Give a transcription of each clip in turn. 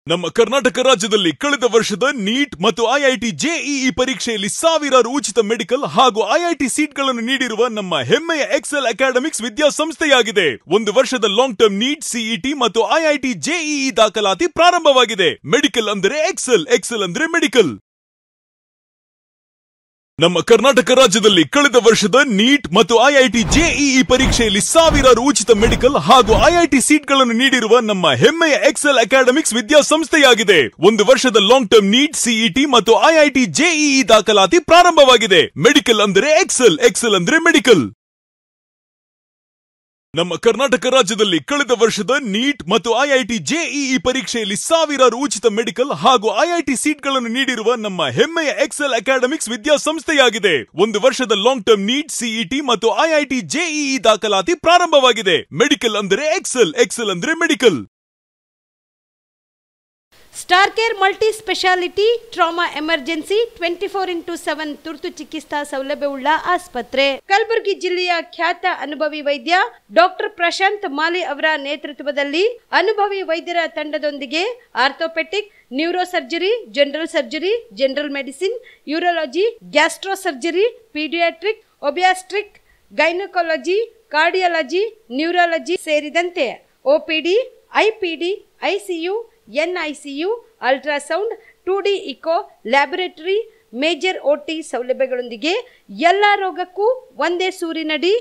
ನಮ್ಮ ಕರ್ನಾಟಕ ರಾಜ್ಯದಲ್ಲಿ ಕಳೆದ ವರ್ಷದ ನೀಟ್ ಮತ್ತು ಐಐಟಿ ಜೆಇಇ ಪರೀಕ್ಷೆಯಲ್ಲಿ ಸಾವಿರಾರು ಉಚಿತ ಮೆಡಿಕಲ್ ಹಾಗೂ ಐಐಟಿ ಸೀಟ್ಗಳನ್ನು ನೀಡಿರುವ ನಮ್ಮ ಹೆಮ್ಮೆಯ ಎಕ್ಸೆಲ್ ಅಕಾಡೆಮಿಕ್ಸ್ ವಿದ್ಯಾಸಂಸ್ಥೆಯಾಗಿದೆ. ಒಂದು ವರ್ಷದ ಲಾಂಗ್ ಟರ್ಮ್ ನೀಟ್, ಸಿಇಟಿ ಮತ್ತು ಐಐಟಿ ಜೆಇಇ ದಾಖಲಾತಿ ಪ್ರಾರಂಭವಾಗಿದೆ. ಮೆಡಿಕಲ್ ಅಂದರೆ ಎಕ್ಸೆಲ್, ಎಕ್ಸೆಲ್ ಅಂದ್ರೆ ಮೆಡಿಕಲ್. ನಮ್ಮ ಕರ್ನಾಟಕ ರಾಜ್ಯದಲ್ಲಿ ಕಳೆದ ವರ್ಷದ ನೀಟ್ ಮತ್ತು ಐಐಟಿ ಜೆಇಇ ಪರೀಕ್ಷೆಯಲ್ಲಿ ಸಾವಿರಾರು ಉಚಿತ ಮೆಡಿಕಲ್ ಹಾಗೂ ಐಐಟಿ ಸೀಟ್ಗಳನ್ನು ನೀಡಿರುವ ನಮ್ಮ ಹೆಮ್ಮೆಯ ಎಕ್ಸೆಲ್ ಅಕಾಡೆಮಿಕ್ಸ್ ವಿದ್ಯಾಸಂಸ್ಥೆಯಾಗಿದೆ. ಒಂದು ವರ್ಷದ ಲಾಂಗ್ ಟರ್ಮ್ ನೀಟ್, ಸಿಇಟಿ ಮತ್ತು ಐಐಟಿ ಜೆಇಇ ದಾಖಲಾತಿ ಪ್ರಾರಂಭವಾಗಿದೆ. ಮೆಡಿಕಲ್ ಅಂದರೆ ಎಕ್ಸೆಲ್, ಎಕ್ಸೆಲ್ ಅಂದ್ರೆ ಮೆಡಿಕಲ್. ನಮ್ಮ ಕರ್ನಾಟಕ ರಾಜ್ಯದಲ್ಲಿ ಕಳೆದ ವರ್ಷದ ನೀಟ್ ಮತ್ತು ಐಐಟಿ ಜೆಇಇ ಪರೀಕ್ಷೆಯಲ್ಲಿ ಸಾವಿರಾರು ಉಚಿತ ಮೆಡಿಕಲ್ ಹಾಗೂ ಐಐಟಿ ಸೀಟ್ಗಳನ್ನು ನೀಡಿರುವ ನಮ್ಮ ಹೆಮ್ಮೆಯ ಎಕ್ಸೆಲ್ ಅಕಾಡೆಮಿಕ್ಸ್ ವಿದ್ಯಾಸಂಸ್ಥೆಯಾಗಿದೆ. ಒಂದು ವರ್ಷದ ಲಾಂಗ್ ಟರ್ಮ್ ನೀಟ್, ಸಿಇಟಿ ಮತ್ತು ಐಐಟಿ ಜೆಇಇ ದಾಖಲಾತಿ ಪ್ರಾರಂಭವಾಗಿದೆ. ಮೆಡಿಕಲ್ ಅಂದರೆ ಎಕ್ಸೆಲ್, ಎಕ್ಸೆಲ್ ಅಂದ್ರೆ medical. Star care multi speciality trauma emergency 24x7 ತುರ್ತು ಚಿಕಿತ್ಸಾ ಸೌಲಭ್ಯವುಳ್ಳ ಆಸ್ಪತ್ರೆ. ಕಲಬುರಗಿ ಜಿಲ್ಲೆಯ ಖ್ಯಾತ ಅನುಭವಿ ವೈದ್ಯ ಡಾಕ್ಟರ್ ಪ್ರಶಾಂತ್ ಮಾಲಿ ಅವರ ನೇತೃತ್ವದಲ್ಲಿ ಅನುಭವಿ ವೈದ್ಯರ ತಂಡದೊಂದಿಗೆ orthopaedic, neuro surgery, general surgery, general medicine, urology, gastro surgery, paediatric, obstetric, gynaecology, cardiology, neurology ಸೇರಿದಂತೆ OPD, IPD, ICU, NICU, ultrasound, 2D echo, laboratory, major OT ಸೌಲಭ್ಯಗಳೊಂದಿಗೆ ಎಲ್ಲ ರೋಗಕ್ಕೂ ಒಂದೇ ಸೂರಿನಡಿ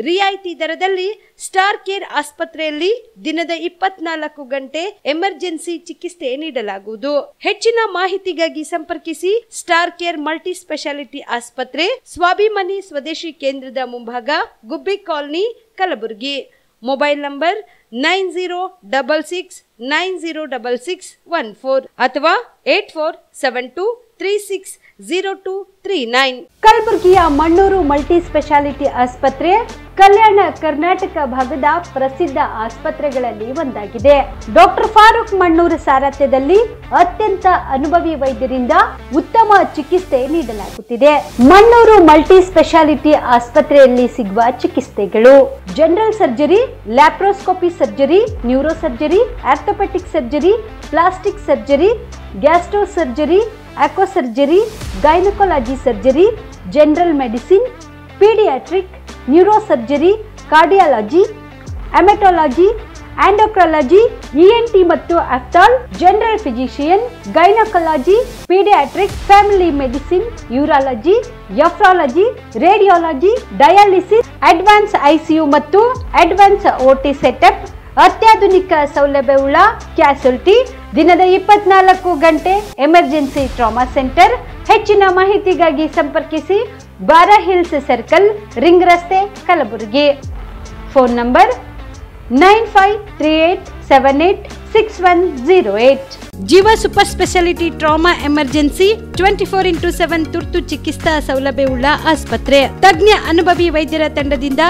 ರಿಯಾಯಿತಿ ದರದಲ್ಲಿ ಸ್ಟಾರ್ ಕೇರ್ ಆಸ್ಪತ್ರೆಯಲ್ಲಿ ದಿನದ 24 ಗಂಟೆ ಎಮರ್ಜೆನ್ಸಿ ಚಿಕಿತ್ಸೆ ನೀಡಲಾಗುವುದು. ಹೆಚ್ಚಿನ ಮಾಹಿತಿಗಾಗಿ ಸಂಪರ್ಕಿಸಿ ಸ್ಟಾರ್ ಕೇರ್ ಮಲ್ಟಿ ಸ್ಪೆಷಾಲಿಟಿ ಆಸ್ಪತ್ರೆ, ಸ್ವಾಭಿಮಾನಿ ಸ್ವದೇಶಿ ಕೇಂದ್ರದ ಮುಂಭಾಗ, ಗುಬ್ಬಿ ಕಾಲನಿ, ಕಲಬುರಗಿ. ಮೊಬೈಲ್ ನಂಬರ್ 9066906614 ಅಥವಾ 8472360239. ಕಲಬುರಗಿಯ ಮಣ್ಣೂರು ಮಲ್ಟಿ ಸ್ಪೆಷಾಲಿಟಿ ಆಸ್ಪತ್ರೆ ಕಲ್ಯಾಣ ಕರ್ನಾಟಕ ಭಾಗದ ಪ್ರಸಿದ್ಧ ಆಸ್ಪತ್ರೆಗಳಲ್ಲಿ ಒಂದಾಗಿದೆ. ಡಾಕ್ಟರ್ ಫಾರೂಕ್ ಮಣ್ಣೂರು ಸಾರಥ್ಯದಲ್ಲಿ ಅತ್ಯಂತ ಅನುಭವಿ ವೈದ್ಯರಿಂದ ಉತ್ತಮ ಚಿಕಿತ್ಸೆ ನೀಡಲಾಗುತ್ತಿದೆ. ಮಣ್ಣೂರು ಮಲ್ಟಿ ಸ್ಪೆಷಾಲಿಟಿ ಆಸ್ಪತ್ರೆಯಲ್ಲಿ ಸಿಗುವ ಚಿಕಿತ್ಸೆಗಳು: general surgery, laparoscopy surgery, neuro surgery, orthopaedic surgery, plastic surgery, gastro surgery, aqua surgery, gynaecology surgery, general medicine, paediatric, neuro surgery, cardiology, haematology, endocrinology, ENT ಮತ್ತು ophthal, general physician, gynaecology, paediatric, family medicine, urology, nephrology, radiology, dialysis, advance ICU ಮತ್ತು advance OT setup, ಅತ್ಯಾಧುನಿಕ ಸೌಲಭ್ಯವುಳ್ಳ ಕ್ಯಾಸುಲಿಟಿ, ದಿನದ 24 ಗಂಟೆ emergency trauma centre. ಹೆಚ್ಚಿನ ಮಾಹಿತಿಗಾಗಿ ಸಂಪರ್ಕಿಸಿ ಬಾರಾ hills circle, ring ರಸ್ತೆ, ಕಲಬುರಗಿ. Phone number 9538786108. ಜೀವ super speciality trauma emergency 24x7 ತುರ್ತು ಚಿಕಿತ್ಸಾ ಸೌಲಭ್ಯವುಳ್ಳ ಆಸ್ಪತ್ರೆ. ತಜ್ಞ ಅನುಭವಿ ವೈದ್ಯರ ತಂಡದಿಂದ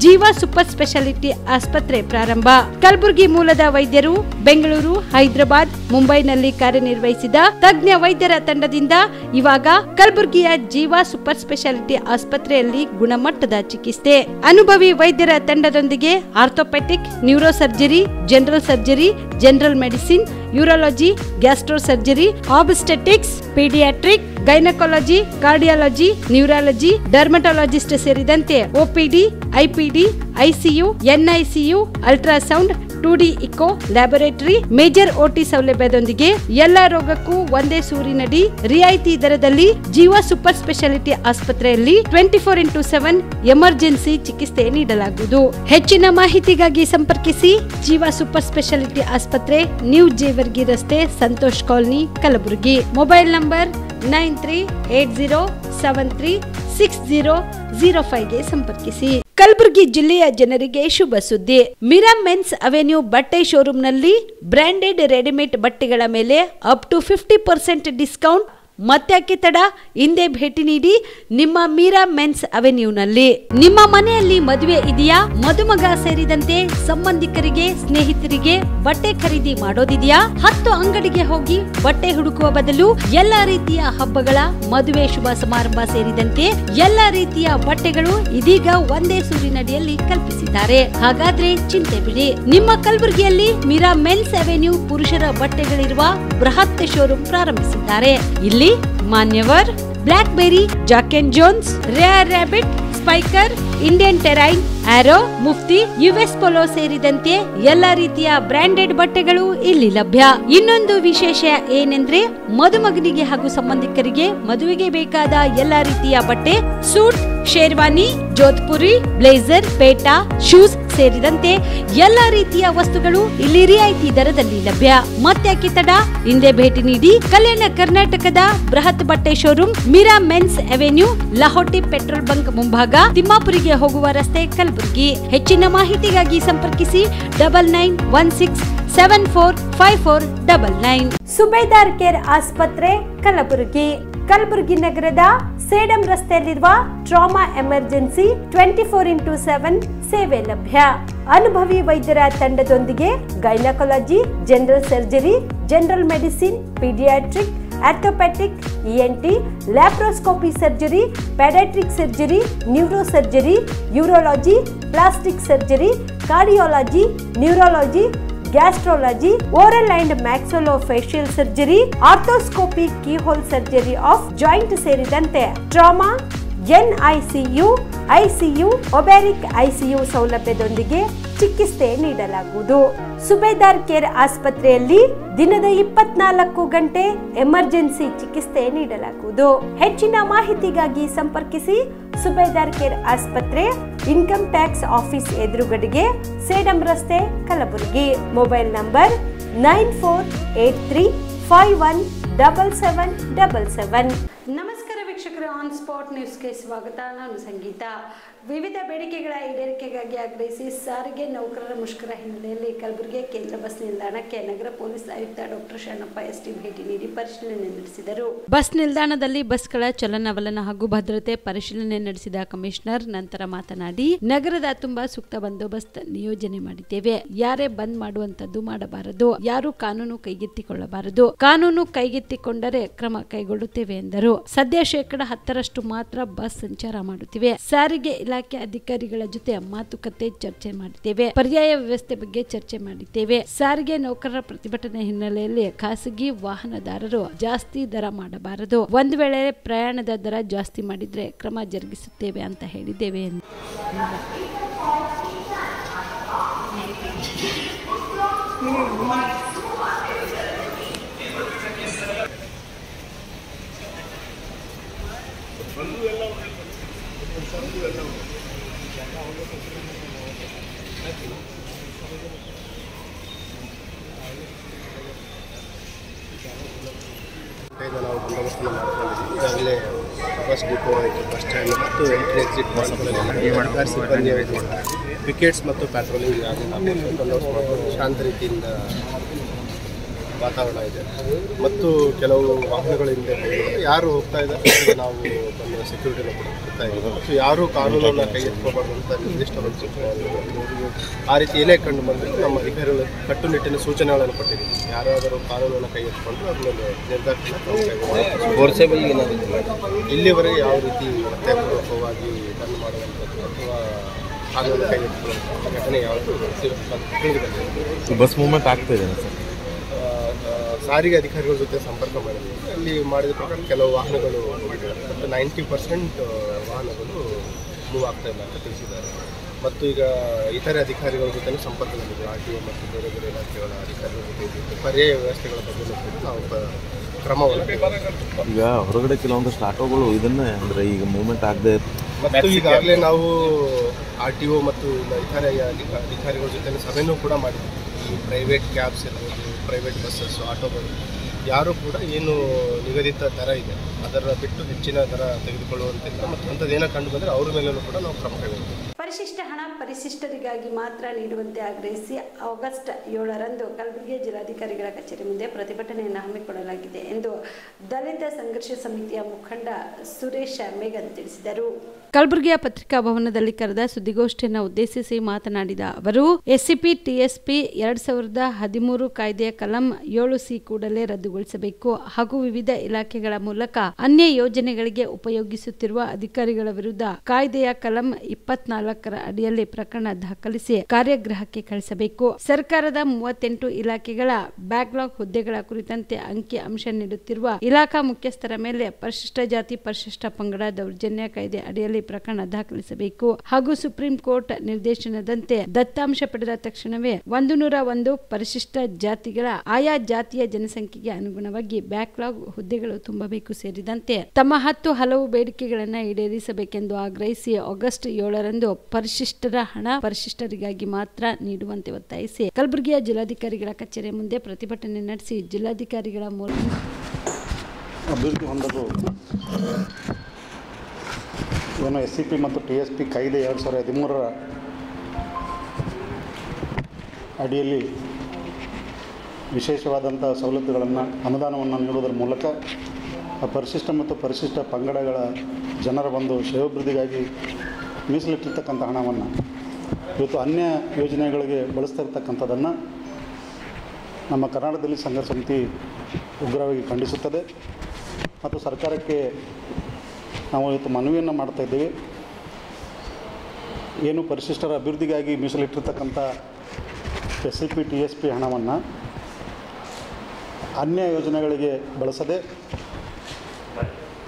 ಜೀವ ಸೂಪರ್ ಸ್ಪೆಷಾಲಿಟಿ ಆಸ್ಪತ್ರೆ ಪ್ರಾರಂಭ. ಕಲಬುರಗಿ ಮೂಲದ ವೈದ್ಯರು ಬೆಂಗಳೂರು, ಹೈದರಾಬಾದ್, ಮುಂಬೈನಲ್ಲಿ ಕಾರ್ಯನಿರ್ವಹಿಸಿದ ತಜ್ಞ ವೈದ್ಯರ ತಂಡದಿಂದ ಇವಾಗ ಕಲಬುರಗಿಯ ಜೀವ ಸೂಪರ್ ಸ್ಪೆಷಾಲಿಟಿ ಆಸ್ಪತ್ರೆಯಲ್ಲಿ ಗುಣಮಟ್ಟದ ಚಿಕಿತ್ಸೆ. ಅನುಭವಿ ವೈದ್ಯರ ತಂಡದೊಂದಿಗೆ orthopaedic, neuro surgery, general surgery, general medicine, urology, gastro surgery, obstetrics, paediatric, gynaecology, cardiology, neurology, dermatologist ಸೇರಿದಂತೆ OPD, IPD, ICU, NICU, ultrasound, 2D echo, laboratory, major OT ಸೌಲಭ್ಯದೊಂದಿಗೆ ಎಲ್ಲ ರೋಗಕ್ಕೂ ಒಂದೇ ಸೂರಿನಡಿ ರಿಯಾಯಿತಿ ದರದಲ್ಲಿ ಜೀವ ಸೂಪರ್ ಸ್ಪೆಷಾಲಿಟಿ ಆಸ್ಪತ್ರೆಯಲ್ಲಿ 24x7 ಎಮರ್ಜೆನ್ಸಿ ಚಿಕಿತ್ಸೆ ನೀಡಲಾಗುವುದು. ಹೆಚ್ಚಿನ ಮಾಹಿತಿಗಾಗಿ ಸಂಪರ್ಕಿಸಿ ಜೀವ ಸೂಪರ್ ಸ್ಪೆಷಾಲಿಟಿ ಆಸ್ಪತ್ರೆ, ನ್ಯೂ ಜೇವರ್ಗಿ ರಸ್ತೆ, Santosh colony, Kalaburagi. Mobile number 9380736005ಗೆ ಸಂಪರ್ಕಿಸಿ. ಕಲಬುರಗಿ ಜಿಲ್ಲೆಯ ಜನರಿಗೆ ಶುಭ ಸುದ್ದಿ. ಮಿರಾ ಮೆನ್ಸ್ ಅವೆನ್ಯೂ ಬಟ್ಟೆ ಶೋರೂಮ್ನಲ್ಲಿ ಬ್ರಾಂಡೆಡ್ ರೆಡಿಮೇಡ್ ಬಟ್ಟೆಗಳ ಮೇಲೆ ಅಪ್ ಟು 50% ಡಿಸ್ಕೌಂಟ್ ಮತ್ತ್ಯಾಕೆ ತಡ, ಹಿಂದೆ ಭೇಟಿ ನೀಡಿ ನಿಮ್ಮ ಮೀರಾ ಮೆನ್ಸ್ ಅವೆನ್ಯೂನಲ್ಲಿ. ನಿಮ್ಮ ಮನೆಯಲ್ಲಿ ಮದುವೆ ಇದೆಯಾ, ಮದುಮಗ ಸೇರಿದಂತೆ ಸಂಬಂಧಿಕರಿಗೆ ಸ್ನೇಹಿತರಿಗೆ ಬಟ್ಟೆ ಖರೀದಿ ಮಾಡೋದಿದೆಯಾ? 10 ಅಂಗಡಿಗೆ ಹೋಗಿ ಬಟ್ಟೆ ಹುಡುಕುವ ಬದಲು ಎಲ್ಲಾ ರೀತಿಯ ಹಬ್ಬಗಳ, ಮದುವೆ, ಶುಭ ಸಮಾರಂಭ ಸೇರಿದಂತೆ ಎಲ್ಲಾ ರೀತಿಯ ಬಟ್ಟೆಗಳು ಇದೀಗ ಒಂದೇ ಸೂರಿನಡಿಯಲ್ಲಿ ಕಲ್ಪಿಸಿದ್ದಾರೆ. ಹಾಗಾದ್ರೆ ಚಿಂತೆ ಬಿಡಿ, ನಿಮ್ಮ ಕಲಬುರಗಿಯಲ್ಲಿ ಮೀರಾ ಮೆನ್ಸ್ ಅವೆನ್ಯೂ ಪುರುಷರ ಬಟ್ಟೆಗಳಿರುವ ಬೃಹತ್ ಶೋರೂಮ್ ಪ್ರಾರಂಭಿಸಿದ್ದಾರೆ. ಇಲ್ಲಿ Manyavar, Blackberry, Jack and Jones, Rare Rabbit, Spykar, Indian Terrain, Arrow, Mufti, US Polo ಸೇರಿದಂತೆ ಎಲ್ಲಾ ರೀತಿಯ ಬ್ರಾಂಡೆಡ್ ಬಟ್ಟೆಗಳು ಇಲ್ಲಿ ಲಭ್ಯ. ಇನ್ನೊಂದು ವಿಶೇಷ ಏನೆಂದ್ರೆ, ಮದುಮಗನಿಗೆ ಹಾಗೂ ಸಂಬಂಧಿಕರಿಗೆ ಮದುವೆಗೆ ಬೇಕಾದ ಎಲ್ಲಾ ರೀತಿಯ ಬಟ್ಟೆ, ಸೂಟ್, ಶೇರ್ವಾನಿ, ಜೋಧ್ಪುರಿ, ಬ್ಲೇಸರ್, ಪೇಟಾ, ಶೂಸ್ ಸೇರಿದಂತೆ ಎಲ್ಲಾ ರೀತಿಯ ವಸ್ತುಗಳು ಇಲ್ಲಿ ರಿಯಾಯಿತಿ ದರದಲ್ಲಿ ಲಭ್ಯ. ಮತ್ತ್ಯಾಕೆ ತಡ, ಹಿಂದೆ ಭೇಟಿ ನೀಡಿ. ಕಲ್ಯಾಣ ಕರ್ನಾಟಕದ ಬೃಹತ್ ಬಟ್ಟೆ showroom Meera men's avenue, Lahoti petrol bunk ಮುಂಭಾಗ, ತಿಮ್ಮಾಪುರಿಗೆ ಹೋಗುವ ರಸ್ತೆ, ಕಲಬುರಗಿ. ಹೆಚ್ಚಿನ ಮಾಹಿತಿಗಾಗಿ ಸಂಪರ್ಕಿಸಿ 9916745499. ಸುಬೇದಾರ್ ಕೇರ್ ಆಸ್ಪತ್ರೆ, ಕಲಬುರಗಿ. ಕಲಬುರಗಿ ನಗರದ ಸೇಡಂ ರಸ್ತೆಯಲ್ಲಿರುವ ಟ್ರಾಮಾ ಎಮರ್ಜೆನ್ಸಿ 24x7 ಸೇವೆ ಲಭ್ಯ. ಅನುಭವಿ ವೈದ್ಯರ ತಂಡದೊಂದಿಗೆ gynaecology, general surgery, general medicine, paediatric, orthopaedic, ENT, laparoscopy surgery, paediatric surgery, neuro surgery, urology, plastic surgery, cardiology, neurology, gastrology, oral and maxillofacial surgery, arthroscopy, keyhole surgery of joint ಸೇರಿದಂತೆ trauma, NICU, ICU, obstetric ICU ಸೌಲಭ್ಯದೊಂದಿಗೆ ಚಿಕಿತ್ಸೆ ನೀಡಲಾಗುವುದು. ಸುಬೇದಾರ್ care ಆಸ್ಪತ್ರೆಯಲ್ಲಿ ದಿನದ 24 ಗಂಟೆ emergency ಚಿಕಿತ್ಸೆ ನೀಡಲಾಗುವುದು. ಹೆಚ್ಚಿನ ಮಾಹಿತಿಗಾಗಿ ಸಂಪರ್ಕಿಸಿ ಸುಬೇದಾರ್ ಕೇರ್ ಆಸ್ಪತ್ರೆ, ಇನ್ಕಮ್ ಟ್ಯಾಕ್ಸ್ ಆಫೀಸ್ ಎದುರುಗಡೆಗೆ, ಸೇಡಂ ರಸ್ತೆ, ಕಲಬುರಗಿ. Mobile number 9483517777. ನಮಸ್ಕಾರ ವೀಕ್ಷಕರೇ, ಆನ್ ಸ್ಪಾಟ್ ನ್ಯೂಸ್ಗೆ ಸ್ವಾಗತ. ನಾನು ಸಂಗೀತ. ವಿವಿಧ ಬೇಡಿಕೆಗಳ ಈಡೇರಿಕೆಗಾಗಿ ಆಗ್ರಹಿಸಿ ಸಾರಿಗೆ ನೌಕರರ ಮುಷ್ಕರ ಹಿನ್ನೆಲೆಯಲ್ಲಿ ಕಲಬುರಗಿ ಕೇಂದ್ರ ಬಸ್ ನಿಲ್ದಾಣಕ್ಕೆ ನಗರ ಪೊಲೀಸ್ ಆಯುಕ್ತ ಡಾಕ್ಟರ್ ಶರಣಪ್ಪ ಎಸ್ಟಿ ಭೇಟಿ ನೀಡಿ ಪರಿಶೀಲನೆ ನಡೆಸಿದರು. ಬಸ್ ನಿಲ್ದಾಣದಲ್ಲಿ ಬಸ್ಗಳ ಚಲನವಲನ ಹಾಗೂ ಭದ್ರತೆ ಪರಿಶೀಲನೆ ನಡೆಸಿದ ಕಮಿಷನರ್ ನಂತರ ಮಾತನಾಡಿ, ನಗರದ ತುಂಬಾ ಸೂಕ್ತ ಬಂದೋಬಸ್ತ್ ನಿಯೋಜನೆ ಮಾಡಿದ್ದೇವೆ. ಯಾರೇ ಬಂದ್ ಮಾಡುವಂತದ್ದು ಮಾಡಬಾರದು, ಯಾರು ಕಾನೂನು ಕೈಗೆತ್ತಿಕೊಳ್ಳಬಾರದು. ಕಾನೂನು ಕೈಗೆತ್ತಿಕೊಂಡರೆ ಕ್ರಮ ಕೈಗೊಳ್ಳುತ್ತೇವೆ ಎಂದರು. ಸದ್ಯ 10% ಮಾತ್ರ ಬಸ್ ಸಂಚಾರ ಮಾಡುತ್ತಿವೆ. ಸಾರಿಗೆ ಇಲಾಖೆ ಅಧಿಕಾರಿಗಳ ಜೊತೆ ಮಾತುಕತೆ ಚರ್ಚೆ ಮಾಡಿದ್ದೇವೆ. ಪರ್ಯಾಯ ವ್ಯವಸ್ಥೆ ಬಗ್ಗೆ ಚರ್ಚೆ ಮಾಡಿದ್ದೇವೆ. ಸಾರಿಗೆ ನೌಕರರ ಪ್ರತಿಭಟನೆ ಹಿನ್ನೆಲೆಯಲ್ಲಿ ಖಾಸಗಿ ವಾಹನದಾರರು ಜಾಸ್ತಿ ದರ ಮಾಡಬಾರದು. ಒಂದು ವೇಳೆ ಪ್ರಯಾಣದ ದರ ಜಾಸ್ತಿ ಮಾಡಿದ್ರೆ ಕ್ರಮ ಜರುಗಿಸುತ್ತೇವೆ ಅಂತ ಹೇಳಿದ್ದೇವೆ ಎಂದು ನಾವು ಬಂದೋಬಸ್ತನ್ನು ಮಾಡ್ಕೊಂಡಿದ್ದೀವಿ. ಈಗಾಗಲೇ ಬಸ್ ಡಿಪೋ ಆಯಿತು, ಬಸ್ ಸ್ಟ್ಯಾಂಡ್ ಮತ್ತು ಎಂಟ್ರಿ ಎಕ್ಸಿಟ್ ಪಾಯಿಂಟ್ಗಳಲ್ಲಿ ಸಿಬ್ಬಂದಿ ವಿಕೆಟ್ಸ್ ಮತ್ತು ಪ್ಯಾಟ್ರೋಲಿಂಗ್ ಬಂದೋಬಸ್ತ್ ಮಾಡಿಕೊಂಡು ಶಾಂತ ರೀತಿಯಿಂದ ವಾತಾವರಣ ಇದೆ. ಮತ್ತು ಕೆಲವು ವಾಹನಗಳ ಹಿಂದೆ ಯಾರು ಹೋಗ್ತಾ ಇದ್ದಾರೆ ನಾವು ಬಂದ ಸೆಕ್ಯೂರಿಟಿನ ಕೂಡ ಕೊಡ್ತಾ ಇದ್ದೀವಿ. ಮತ್ತು ಯಾರೂ ಕಾನೂನನ್ನು ಕೈಗೆತ್ತಿಕೊಳ್ಳಬಾರ್ದು ಅಂತ ನಿರ್ದಿಷ್ಟವಾಗಿ ಸೂಚನೆ ಆ ರೀತಿ ಏನೇ ಕಂಡು ಬಂದರೆ ನಮ್ಮ ಅಧಿಕಾರಿಗಳು ಕಟ್ಟುನಿಟ್ಟಿನ ಸೂಚನೆಗಳನ್ನು ಕೊಟ್ಟಿದ್ದೀವಿ. ಯಾರಾದರೂ ಕಾನೂನನ್ನು ಕೈಗೆತ್ತಿಕೊಂಡ್ರೆ ಅದನ್ನು ನಿರ್ಧಾರ ಫೋರ್ಸೇಬಲ್ ಇಲ್ಲಿವರೆಗೆ ಯಾವ ರೀತಿ ಒತ್ತಾಯಪೂರ್ವಕವಾಗಿ ಬಂದ್ ಮಾಡುವಂಥದ್ದು ಅಥವಾ ಕಾನೂನು ಕೈಗೆತ್ತಿಕೊಳ್ಳುವಂಥ ಘಟನೆ ಯಾವುದು ತಿಳಿದು ಬಸ್ ಮೂವ್ಮೆಂಟ್ ಆಗ್ತಾ ಇದೆ ಸರ್. ಸಾರಿಗೆ ಅಧಿಕಾರಿಗಳ ಜೊತೆ ಸಂಪರ್ಕ ಮಾಡಿದ್ವಿ. ಅಲ್ಲಿ ಮಾಡಿದ ಪ್ರಕಾರ ಕೆಲವು ವಾಹನಗಳು ಹೋಗಿದ್ದಾರೆ, ಮತ್ತು 90% ವಾಹನಗಳು ಮೂವ್ ಆಗ್ತಾ ಇಲ್ಲ ಅಂತ ತಿಳಿಸಿದ್ದಾರೆ. ಮತ್ತು ಈಗ ಇತರೆ ಅಧಿಕಾರಿಗಳ ಜೊತೆ ಸಂಪರ್ಕದಲ್ಲಿದೆ, RTO ಮತ್ತು ಬೇರೆ ಬೇರೆ ಇಲಾಖೆಗಳ ಅಧಿಕಾರಿಗಳ ಜೊತೆ ಪರ್ಯಾಯ ವ್ಯವಸ್ಥೆಗಳ ಬಗ್ಗೆ ನಾವು ಕ್ರಮವನ್ನು ಈಗ ಹೊರಗಡೆ ಕೆಲವೊಂದಷ್ಟು ಆಟೋಗಳು ಇದನ್ನೇ ಅಂದರೆ ಈಗ ಮೂವ್ಮೆಂಟ್ ಆಗದೆ. ಮತ್ತು ಈಗಾಗಲೇ ನಾವು RTO ಮತ್ತು ಇತರೆ ಅಧಿಕಾರಿಗಳ ಜೊತೆ ಸಭೆಯೂ ಕೂಡ ಮಾಡಿದ್ವಿ. ಈ ಪ್ರೈವೇಟ್ ಕ್ಯಾಬ್ಸ್ ಇರ್ಬೋದು, ಪ್ರೈವೇಟ್ ಬಸ್ಸಸ್ಸು, ಆಟೋಗಳು ಯಾರೂ ಕೂಡ ಏನು ನಿಗದಿತ ದರ ಇದೆ ಅದರ ಬಿಟ್ಟು ಹೆಚ್ಚಿನ ದರ ತೆಗೆದುಕೊಳ್ಳುವಂತಿಲ್ಲ. ಮತ್ತು ಅಂಥದ್ದೇನೋ ಕಂಡು ಬಂದರೆ ಅವ್ರ ಮೇಲೂ ಕೂಡ ನಾವು ಕ್ರಮ ಕೈಗೊಳ್ತೀವಿ. ಪರಿಶಿಷ್ಟ ಹಣ ಪರಿಶಿಷ್ಟರಿಗಾಗಿ ಮಾತ್ರ ನೀಡುವಂತೆ ಆಗ್ರಹಿಸಿ ಆಗಸ್ಟ್ 7ರಂದು ಕಲಬುರಗಿ ಜಿಲ್ಲಾಧಿಕಾರಿಗಳ ಕಚೇರಿ ಮುಂದೆ ಪ್ರತಿಭಟನೆಯನ್ನು ಹಮ್ಮಿಕೊಳ್ಳಲಾಗಿದೆ ಎಂದು ದಲಿತ ಸಂಘರ್ಷ ಸಮಿತಿಯ ಮುಖಂಡ ಸುರೇಶ ಮೇಘನ್ ತಿಳಿಸಿದರು. ಕಲಬುರಗಿಯ ಪತ್ರಿಕಾ ಭವನದಲ್ಲಿ ಕರೆದ ಸುದ್ದಿಗೋಷ್ಠಿಯನ್ನು ಉದ್ದೇಶಿಸಿ ಮಾತನಾಡಿದ ಅವರು, ಎಸ್ಸಿಪಿ ಟಿಎಸ್ಪಿ 2013 ಕಾಯ್ದೆಯ ಕಲಂ 7C ಕೂಡಲೇ ರದ್ದುಗೊಳಿಸಬೇಕು ಹಾಗೂ ವಿವಿಧ ಇಲಾಖೆಗಳ ಮೂಲಕ ಅನ್ಯ ಯೋಜನೆಗಳಿಗೆ ಉಪಯೋಗಿಸುತ್ತಿರುವ ಅಧಿಕಾರಿಗಳ ವಿರುದ್ಧ ಕಾಯ್ದೆಯ ಕಲಂ 24ರ ಅಡಿಯಲ್ಲಿ ಪ್ರಕರಣ ದಾಖಲಿಸಿ ಕಾರ್ಯಗೃಹಕ್ಕೆ ಕಳಿಸಬೇಕು. ಸರ್ಕಾರದ 38 ಇಲಾಖೆಗಳ ಬ್ಯಾಕ್ಲಾಗ್ ಹುದ್ದೆಗಳ ಕುರಿತಂತೆ ಅಂಕಿ ಅಂಶ ನೀಡುತ್ತಿರುವ ಇಲಾಖಾ ಮುಖ್ಯಸ್ಥರ ಮೇಲೆ ಪರಿಶಿಷ್ಟ ಜಾತಿ ಪರಿಶಿಷ್ಟ ಪಂಗಡ ದೌರ್ಜನ್ಯ ಕಾಯ್ದೆ ಅಡಿಯಲ್ಲಿ ಪ್ರಕರಣ ದಾಖಲಿಸಬೇಕು ಹಾಗೂ ಸುಪ್ರೀಂ ಕೋರ್ಟ್ ನಿರ್ದೇಶನದಂತೆ ದತ್ತಾಂಶ ಪಡೆದ ತಕ್ಷಣವೇ 101 ಪರಿಶಿಷ್ಟ ಜಾತಿಗಳ ಆಯಾ ಜಾತಿಯ ಜನಸಂಖ್ಯೆಗೆ ಅನುಗುಣವಾಗಿ ಬ್ಯಾಕ್ಲಾಗ್ ಹುದ್ದೆಗಳು ತುಂಬಬೇಕು ಸೇರಿದಂತೆ ತಮ್ಮ 10 ಹಲವು ಬೇಡಿಕೆಗಳನ್ನು ಈಡೇರಿಸಬೇಕೆಂದು ಆಗ್ರಹಿಸಿ ಆಗಸ್ಟ್ 7ರಂದು ಪರಿಶಿಷ್ಟರ ಹಣ ಪರಿಶಿಷ್ಟರಿಗಾಗಿ ಮಾತ್ರ ನೀಡುವಂತೆ ಒತ್ತಾಯಿಸಿ ಕಲಬುರಗಿಯ ಜಿಲ್ಲಾಧಿಕಾರಿಗಳ ಕಚೇರಿ ಮುಂದೆ ಪ್ರತಿಭಟನೆ ನಡೆಸಿ ಜಿಲ್ಲಾಧಿಕಾರಿಗಳ ಮೂಲಕ ಅಭಿವೃದ್ಧಿ ಹೊಂದಲು ಏನು SCP ಮತ್ತು TSP ಕಾಯ್ದೆ 2013ರ ಅಡಿಯಲ್ಲಿ ವಿಶೇಷವಾದಂಥ ಸವಲತ್ತುಗಳನ್ನು ಅನುದಾನವನ್ನು ನೀಡುವುದರ ಮೂಲಕ ಪರಿಶಿಷ್ಟ ಮತ್ತು ಪರಿಶಿಷ್ಟ ಪಂಗಡಗಳ ಜನರ ಒಂದು ಶ್ರೇಯೋಭಿವೃದ್ಧಿಗಾಗಿ ಮೀಸಲಿಟ್ಟಿರ್ತಕ್ಕಂಥ ಹಣವನ್ನು ಇವತ್ತು ಅನ್ಯ ಯೋಜನೆಗಳಿಗೆ ಬಳಸ್ತಾ ನಮ್ಮ ಕರ್ನಾಟಕದಲ್ಲಿ ಸಂಘರ್ಷ ಸಮಿತಿ ಉಗ್ರವಾಗಿ ಖಂಡಿಸುತ್ತದೆ ಮತ್ತು ಸರ್ಕಾರಕ್ಕೆ ನಾವು ಇವತ್ತು ಮನವಿಯನ್ನು ಮಾಡ್ತಾಯಿದ್ದೀವಿ. ಏನು ಪರಿಶಿಷ್ಟರ ಅಭಿವೃದ್ಧಿಗಾಗಿ ಮೀಸಲಿಟ್ಟಿರ್ತಕ್ಕಂಥ SCP TSP ಹಣವನ್ನು ಅನ್ಯ ಯೋಜನೆಗಳಿಗೆ ಬಳಸದೆ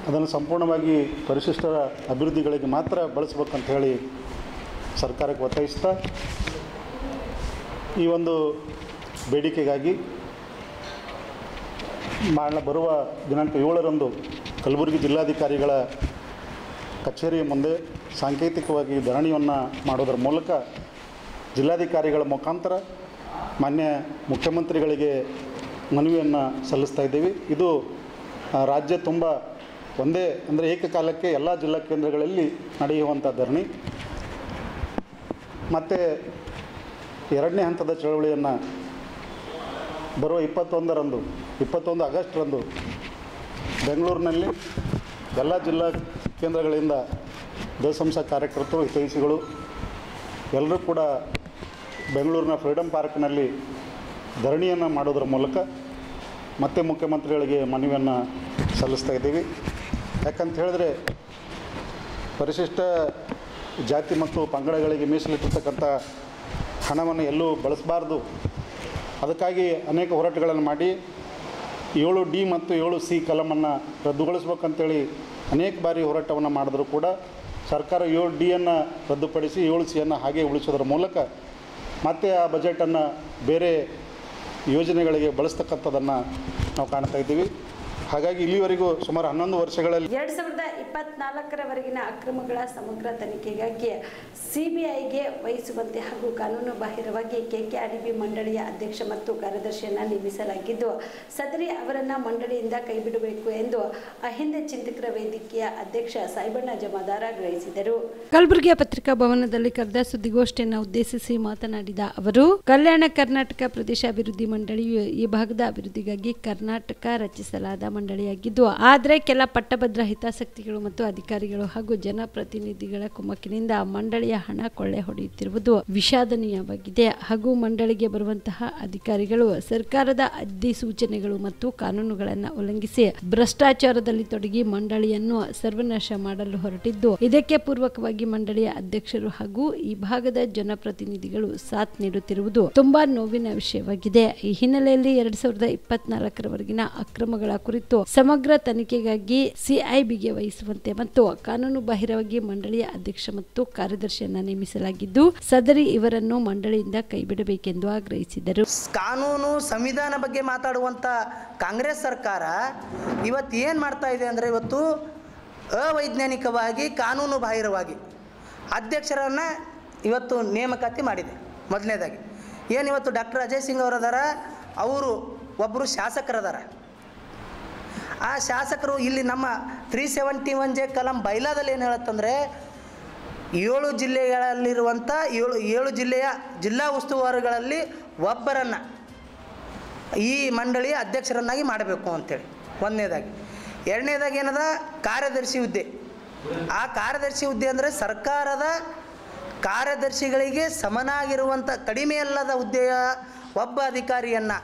ಅದನ್ನು ಸಂಪೂರ್ಣವಾಗಿ ಪರಿಶಿಷ್ಟರ ಅಭಿವೃದ್ಧಿಗಳಿಗೆ ಮಾತ್ರ ಬಳಸಬೇಕಂತ ಹೇಳಿ ಸರ್ಕಾರಕ್ಕೆ ಒತ್ತಾಯಿಸ್ತಾ ಈ ಒಂದು ಬೇಡಿಕೆಗಾಗಿ ಬರುವ ದಿನಾಂಕ 7ರಂದು ಕಲಬುರಗಿ ಜಿಲ್ಲಾಧಿಕಾರಿಗಳ ಕಚೇರಿಯ ಮುಂದೆ ಸಾಂಕೇತಿಕವಾಗಿ ಧರಣಿಯನ್ನು ಮಾಡೋದರ ಮೂಲಕ ಜಿಲ್ಲಾಧಿಕಾರಿಗಳ ಮುಖಾಂತರ ಮಾನ್ಯ ಮುಖ್ಯಮಂತ್ರಿಗಳಿಗೆ ಮನವಿಯನ್ನು ಸಲ್ಲಿಸ್ತಾ ಇದ್ದೀವಿ. ಇದು ರಾಜ್ಯ ತುಂಬ ಒಂದೇ ಅಂದರೆ ಏಕಕಾಲಕ್ಕೆ ಎಲ್ಲ ಜಿಲ್ಲಾ ಕೇಂದ್ರಗಳಲ್ಲಿ ನಡೆಯುವಂಥ ಧರಣಿ. ಮತ್ತು 2ನೇ ಹಂತದ ಚಳವಳಿಯನ್ನು ಬರುವ 21 ಆಗಸ್ಟ್ರಂದು ಬೆಂಗಳೂರಿನಲ್ಲಿ ಎಲ್ಲ ಜಿಲ್ಲಾ ಕೇಂದ್ರಗಳಿಂದ ದಸಂಸ ಕಾರ್ಯಕರ್ತರು ಹಿತೈಷಿಗಳು ಎಲ್ಲರೂ ಕೂಡ ಬೆಂಗಳೂರಿನ ಫ್ರೀಡಮ್ ಪಾರ್ಕ್ನಲ್ಲಿ ಧರಣಿಯನ್ನು ಮಾಡೋದರ ಮೂಲಕ ಮತ್ತೆ ಮುಖ್ಯಮಂತ್ರಿಗಳಿಗೆ ಮನವಿಯನ್ನು ಸಲ್ಲಿಸ್ತಾ ಇದ್ದೀವಿ. ಯಾಕಂತ ಹೇಳಿದ್ರೆ ಪರಿಶಿಷ್ಟ ಜಾತಿ ಮತ್ತು ಪಂಗಡಗಳಿಗೆ ಮೀಸಲಿಟ್ಟಿರ್ತಕ್ಕಂಥ ಹಣವನ್ನು ಎಲ್ಲೂ ಬಳಸಬಾರ್ದು. ಅದಕ್ಕಾಗಿ ಅನೇಕ ಹೋರಾಟಗಳನ್ನು ಮಾಡಿ 7D ಮತ್ತು 7C ಕಲಮನ್ನು ರದ್ದುಗೊಳಿಸ್ಬೇಕಂತೇಳಿ ಅನೇಕ ಬಾರಿ ಹೋರಾಟವನ್ನು ಮಾಡಿದ್ರು ಕೂಡ ಸರ್ಕಾರ 7Dಯನ್ನು ರದ್ದುಪಡಿಸಿ 7Cಯನ್ನು ಹಾಗೆ ಉಳಿಸೋದ್ರ ಮೂಲಕ ಮತ್ತೆ ಆ ಬಜೆಟನ್ನು ಬೇರೆ ಯೋಜನೆಗಳಿಗೆ ಬಳಸ್ತಕ್ಕಂಥದ್ದನ್ನು ನಾವು ಕಾಣ್ತಾ ಇದ್ದೀವಿ. ಹಾಗಾಗಿ ಇಲ್ಲಿವರೆಗೂ ಸುಮಾರು 11 ವರ್ಷಗಳಲ್ಲಿ 2024ರವರೆಗಿನ ಅಕ್ರಮಗಳ ಸಮಗ್ರ ತನಿಖೆಗಾಗಿ CBIಗೆ ವಹಿಸುವಂತೆ ಹಾಗೂ ಕಾನೂನು ಬಾಹಿರವಾಗಿ KKRDB ಮಂಡಳಿಯ ಅಧ್ಯಕ್ಷ ಮತ್ತು ಕಾರ್ಯದರ್ಶಿಯನ್ನು ನೇಮಿಸಲಾಗಿದ್ದು ಸದರಿ ಅವರನ್ನು ಮಂಡಳಿಯಿಂದ ಕೈಬಿಡಬೇಕು ಎಂದು ಅಹಿಂದ ಚಿಂತಕರ ವೇದಿಕೆಯ ಅಧ್ಯಕ್ಷ ಸಾಯಿಬಣ್ಣ ಜಮಾದಾರ ಆಗ್ರಹಿಸಿದರು. ಕಲಬುರಗಿಯ ಪತ್ರಿಕಾ ಭವನದಲ್ಲಿ ಕರೆದ ಸುದ್ದಿಗೋಷ್ಠಿಯನ್ನು ಉದ್ದೇಶಿಸಿ ಮಾತನಾಡಿದ ಅವರು, ಕಲ್ಯಾಣ ಕರ್ನಾಟಕ ಪ್ರದೇಶ ಅಭಿವೃದ್ಧಿ ಮಂಡಳಿಯು ಈ ಭಾಗದ ಅಭಿವೃದ್ಧಿಗಾಗಿ ಕರ್ನಾಟಕ ರಚಿಸಲಾದ ಮಂಡಳಿಯಾಗಿದ್ದು ಆದರೆ ಕೆಲ ಪಟ್ಟಭದ್ರ ಹಿತಾಸಕ್ತಿಗಳು ಮತ್ತು ಅಧಿಕಾರಿಗಳು ಹಾಗೂ ಜನಪ್ರತಿನಿಧಿಗಳ ಕುಮ್ಮಕ್ಕಿನಿಂದ ಮಂಡಳಿಯ ಹಣ ಕೊಳ್ಳೆ ಹೊಡೆಯುತ್ತಿರುವುದು ವಿಷಾದನೀಯವಾಗಿದೆ ಹಾಗೂ ಮಂಡಳಿಗೆ ಬರುವಂತಹ ಅಧಿಕಾರಿಗಳು ಸರ್ಕಾರದ ಅಧಿಸೂಚನೆಗಳು ಮತ್ತು ಕಾನೂನುಗಳನ್ನು ಉಲ್ಲಂಘಿಸಿ ಭ್ರಷ್ಟಾಚಾರದಲ್ಲಿ ತೊಡಗಿ ಮಂಡಳಿಯನ್ನು ಸರ್ವನಾಶ ಮಾಡಲು ಹೊರಟಿದ್ದು ಇದಕ್ಕೆ ಪೂರ್ವಕವಾಗಿ ಮಂಡಳಿಯ ಅಧ್ಯಕ್ಷರು ಹಾಗೂ ಈ ಭಾಗದ ಜನಪ್ರತಿನಿಧಿಗಳು ಸಾಥ್ ನೀಡುತ್ತಿರುವುದು ತುಂಬಾ ನೋವಿನ ವಿಷಯವಾಗಿದೆ. ಈ ಹಿನ್ನೆಲೆಯಲ್ಲಿ 2024ರವರೆಗಿನ ಅಕ್ರಮಗಳ ಕುರಿತು ಸಮಗ್ರ ತನಿಖೆಗಾಗಿ CIBಗೆ ವಹಿಸುವಂತೆ ಮತ್ತು ಕಾನೂನು ಬಾಹಿರವಾಗಿ ಮಂಡಳಿಯ ಅಧ್ಯಕ್ಷ ಮತ್ತು ಕಾರ್ಯದರ್ಶಿಯನ್ನು ನೇಮಿಸಲಾಗಿದ್ದು ಸದರಿ ಇವರನ್ನು ಮಂಡಳಿಯಿಂದ ಕೈಬಿಡಬೇಕೆಂದು ಆಗ್ರಹಿಸಿದರು. ಕಾನೂನು ಸಂವಿಧಾನ ಬಗ್ಗೆ ಮಾತಾಡುವಂತ ಕಾಂಗ್ರೆಸ್ ಸರ್ಕಾರ ಇವತ್ತು ಏನು ಮಾಡ್ತಾ ಇದೆ ಅಂದರೆ ಇವತ್ತು ಅವೈಜ್ಞಾನಿಕವಾಗಿ ಕಾನೂನು ಬಾಹಿರವಾಗಿ ಅಧ್ಯಕ್ಷರನ್ನ ಇವತ್ತು ನೇಮಕಾತಿ ಮಾಡಿದೆ. ಮೊದಲನೇದಾಗಿ ಏನು ಇವತ್ತು ಡಾಕ್ಟರ್ ಅಜಯ್ ಸಿಂಗ್ ಅವರದಾರ, ಅವರು ಒಬ್ಬರು ಶಾಸಕರದಾರ. ಆ ಶಾಸಕರು ಇಲ್ಲಿ ನಮ್ಮ 371J ಕಲಂ ಬೈಲಾದಲ್ಲಿ ಏನು ಹೇಳುತ್ತಂದರೆ 7 ಜಿಲ್ಲೆಗಳಲ್ಲಿರುವಂಥ 7 ಜಿಲ್ಲೆಯ ಜಿಲ್ಲಾ ಉಸ್ತುವಾರಿಗಳಲ್ಲಿ ಒಬ್ಬರನ್ನು ಈ ಮಂಡಳಿಯ ಅಧ್ಯಕ್ಷರನ್ನಾಗಿ ಮಾಡಬೇಕು ಅಂಥೇಳಿ ಒಂದನೇದಾಗಿ. ಎರಡನೇದಾಗಿ ಏನದ ಕಾರ್ಯದರ್ಶಿ ಹುದ್ದೆ. ಆ ಕಾರ್ಯದರ್ಶಿ ಹುದ್ದೆ ಅಂದರೆ ಸರ್ಕಾರದ ಕಾರ್ಯದರ್ಶಿಗಳಿಗೆ ಸಮನಾಗಿರುವಂಥ ಕಡಿಮೆ ಅಲ್ಲದ ಹುದ್ದೆಯ ಒಬ್ಬ ಅಧಿಕಾರಿಯನ್ನು,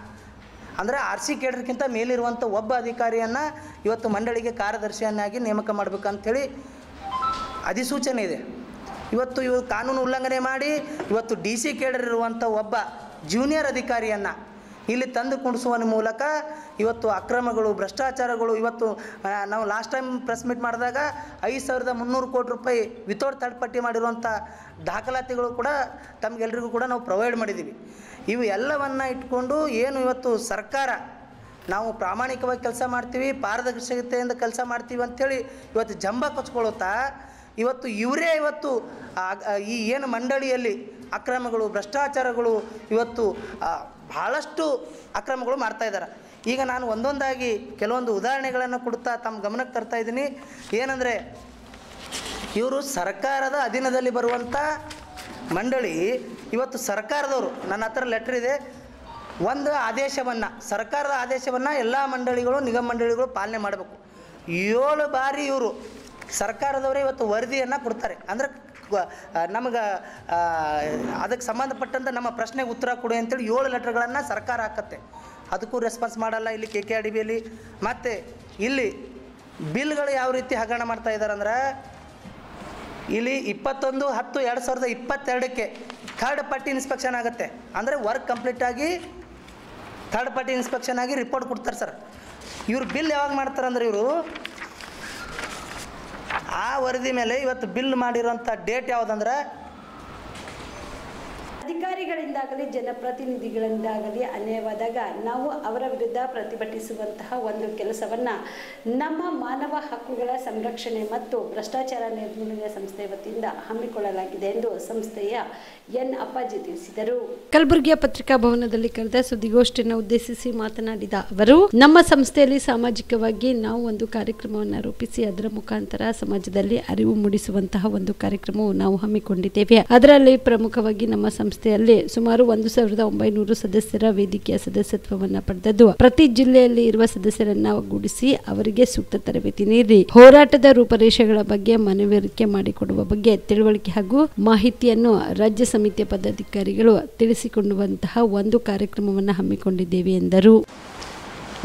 ಅಂದರೆ ಆರ್ ಸಿ ಕೇಡರ್ಗಿಂತ ಮೇಲಿರುವಂಥ ಒಬ್ಬ ಅಧಿಕಾರಿಯನ್ನು ಇವತ್ತು ಮಂಡಳಿಗೆ ಕಾರ್ಯದರ್ಶಿಯನ್ನಾಗಿ ನೇಮಕ ಮಾಡಬೇಕಂಥೇಳಿ ಅಧಿಸೂಚನೆ ಇದೆ. ಇವತ್ತು ಕಾನೂನು ಉಲ್ಲಂಘನೆ ಮಾಡಿ ಇವತ್ತು ಡಿ ಸಿ ಕೇಡರ್ ಇರುವಂಥ ಒಬ್ಬ ಜೂನಿಯರ್ ಅಧಿಕಾರಿಯನ್ನು ಇಲ್ಲಿ ತಂದು ಕುಣಿಸುವ ಮೂಲಕ ಇವತ್ತು ಅಕ್ರಮಗಳು, ಭ್ರಷ್ಟಾಚಾರಗಳು, ಇವತ್ತು ನಾವು ಲಾಸ್ಟ್ ಟೈಮ್ ಪ್ರೆಸ್ ಮೀಟ್ ಮಾಡಿದಾಗ 5,300 ಕೋಟಿ ರೂಪಾಯಿ ವಿತೌಟ್ ಥರ್ಡ್ ಪಾರ್ಟಿ ಮಾಡಿರುವಂಥ ದಾಖಲಾತಿಗಳು ಕೂಡ ತಮಗೆಲ್ಲರಿಗೂ ಕೂಡ ನಾವು ಪ್ರೊವೈಡ್ ಮಾಡಿದ್ದೀವಿ. ಇವು ಎಲ್ಲವನ್ನು ಇಟ್ಕೊಂಡು ಏನು ಇವತ್ತು ಸರ್ಕಾರ ನಾವು ಪ್ರಾಮಾಣಿಕವಾಗಿ ಕೆಲಸ ಮಾಡ್ತೀವಿ, ಪಾರದರ್ಶಕತೆಯಿಂದ ಕೆಲಸ ಮಾಡ್ತೀವಿ ಅಂಥೇಳಿ ಇವತ್ತು ಜಂಬ ಕೊಚ್ಕೊಳ್ಳುತ್ತಾ ಇವತ್ತು ಇವರೇ ಇವತ್ತು ಈ ಏನು ಮಂಡಳಿಯಲ್ಲಿ ಅಕ್ರಮಗಳು, ಭ್ರಷ್ಟಾಚಾರಗಳು, ಇವತ್ತು ಭಾಳಷ್ಟು ಅಕ್ರಮಗಳು ಮಾಡ್ತಾಯಿದ್ದಾರೆ. ಈಗ ನಾನು ಒಂದೊಂದಾಗಿ ಕೆಲವೊಂದು ಉದಾಹರಣೆಗಳನ್ನು ಕೊಡ್ತಾ ತಮ್ಮ ಗಮನಕ್ಕೆ ತರ್ತಾ ಇದ್ದೀನಿ. ಏನಂದರೆ ಇವರು ಸರ್ಕಾರದ ಅಧೀನದಲ್ಲಿ ಬರುವಂಥ ಮಂಡಳಿ, ಇವತ್ತು ಸರ್ಕಾರದವರು, ನನ್ನ ಹತ್ರ ಲೆಟ್ರ್ ಇದೆ, ಒಂದು ಆದೇಶವನ್ನು, ಸರ್ಕಾರದ ಆದೇಶವನ್ನು ಎಲ್ಲ ಮಂಡಳಿಗಳು, ನಿಗಮ ಮಂಡಳಿಗಳು ಪಾಲನೆ ಮಾಡಬೇಕು. 7 ಬಾರಿ ಇವರು ಸರ್ಕಾರದವರೇ ಇವತ್ತು ವರದಿಯನ್ನು ಕೊಡ್ತಾರೆ. ಅಂದರೆ ನಮಗೆ ಅದಕ್ಕೆ ಸಂಬಂಧಪಟ್ಟಂಥ ನಮ್ಮ ಪ್ರಶ್ನೆಗೆ ಉತ್ತರ ಕೊಡಿ ಅಂತೇಳಿ 7 ಲೆಟ್ರ್ಗಳನ್ನು ಸರ್ಕಾರ ಹಾಕತ್ತೆ. ಅದಕ್ಕೂ ರೆಸ್ಪಾನ್ಸ್ ಮಾಡಲ್ಲ. ಇಲ್ಲಿ KKRDBಯಲ್ಲಿ ಮತ್ತು ಇಲ್ಲಿ ಬಿಲ್ಗಳು ಯಾವ ರೀತಿ ಹಗರಣ ಮಾಡ್ತಾ ಇದ್ದಾರೆ ಅಂದ್ರೆ, ಇಲ್ಲಿ 21/10/2022ಕ್ಕೆ ಥರ್ಡ್ ಪಾರ್ಟಿ ಇನ್ಸ್ಪೆಕ್ಷನ್ ಆಗುತ್ತೆ. ಅಂದರೆ ವರ್ಕ್ ಕಂಪ್ಲೀಟಾಗಿ ಥರ್ಡ್ ಪಾರ್ಟಿ ಇನ್ಸ್ಪೆಕ್ಷನ್ ಆಗಿ ರಿಪೋರ್ಟ್ ಕೊಡ್ತಾರೆ ಸರ್. ಇವ್ರು ಬಿಲ್ ಯಾವಾಗ ಮಾಡ್ತಾರೆ ಅಂದರೆ, ಇವರು ಆ ವರದಿ ಮೇಲೆ ಇವತ್ತು ಬಿಲ್ ಮಾಡಿರೋಂಥ ಡೇಟ್ ಯಾವುದಂದ್ರೆ, ಅಧಿಕಾರಿಗಳಿಂದಾಗಲಿ ಜನಪ್ರತಿನಿಧಿಗಳಿಂದಾಗಲಿ ಅನ್ಯಾಯವಾದಾಗ ನಾವು ಅವರ ವಿರುದ್ಧ ಪ್ರತಿಭಟಿಸುವಂತಹ ಒಂದು ಕೆಲಸವನ್ನು ನಮ್ಮ ಮಾನವ ಹಕ್ಕುಗಳ ಸಂರಕ್ಷಣೆ ಮತ್ತು ಭ್ರಷ್ಟಾಚಾರ ನಿರ್ಮೂಲನೆ ಸಂಸ್ಥೆ ವತಿಯಿಂದ ಹಮ್ಮಿಕೊಳ್ಳಲಾಗಿದೆ ಎಂದು ಸಂಸ್ಥೆಯ ಎನ್ ಅಪ್ಪಾಜಿ ತಿಳಿಸಿದರು. ಕಲಬುರಗಿಯ ಪತ್ರಿಕಾ ಭವನದಲ್ಲಿ ಕರೆದ ಸುದ್ದಿಗೋಷ್ಠಿಯನ್ನು ಉದ್ದೇಶಿಸಿ ಮಾತನಾಡಿದ ಅವರು, ನಮ್ಮ ಸಂಸ್ಥೆಯಲ್ಲಿ ಸಾಮಾಜಿಕವಾಗಿ ನಾವು ಒಂದು ಕಾರ್ಯಕ್ರಮವನ್ನು ರೂಪಿಸಿ ಅದರ ಮುಖಾಂತರ ಸಮಾಜದಲ್ಲಿ ಅರಿವು ಮೂಡಿಸುವಂತಹ ಒಂದು ಕಾರ್ಯಕ್ರಮವು ನಾವು ಹಮ್ಮಿಕೊಂಡಿದ್ದೇವೆ. ಅದರಲ್ಲಿ ಪ್ರಮುಖವಾಗಿ ನಮ್ಮ ಸಂಸ್ಥೆಯಲ್ಲಿ ಸುಮಾರು 1,900 ಸದಸ್ಯರ ವೇದಿಕೆಯ ಸದಸ್ಯತ್ವವನ್ನು ಪಡೆದದ್ದು, ಪ್ರತಿ ಜಿಲ್ಲೆಯಲ್ಲಿ ಇರುವ ಸದಸ್ಯರನ್ನ ಒಗ್ಗೂಡಿಸಿ ಅವರಿಗೆ ಸೂಕ್ತ ತರಬೇತಿ ನೀಡಿ ಹೋರಾಟದ ರೂಪರೇಷೆಗಳ ಬಗ್ಗೆ ಮನವರಿಕೆ ಮಾಡಿಕೊಡುವ ಬಗ್ಗೆ ತಿಳುವಳಿಕೆ ಹಾಗೂ ಮಾಹಿತಿಯನ್ನು ರಾಜ್ಯ ಸಮಿತಿಯ ಪದಾಧಿಕಾರಿಗಳು ತಿಳಿಸಿಕೊಳ್ಳುವಂತಹ ಒಂದು ಕಾರ್ಯಕ್ರಮವನ್ನು ಹಮ್ಮಿಕೊಂಡಿದ್ದೇವೆ ಎಂದರು.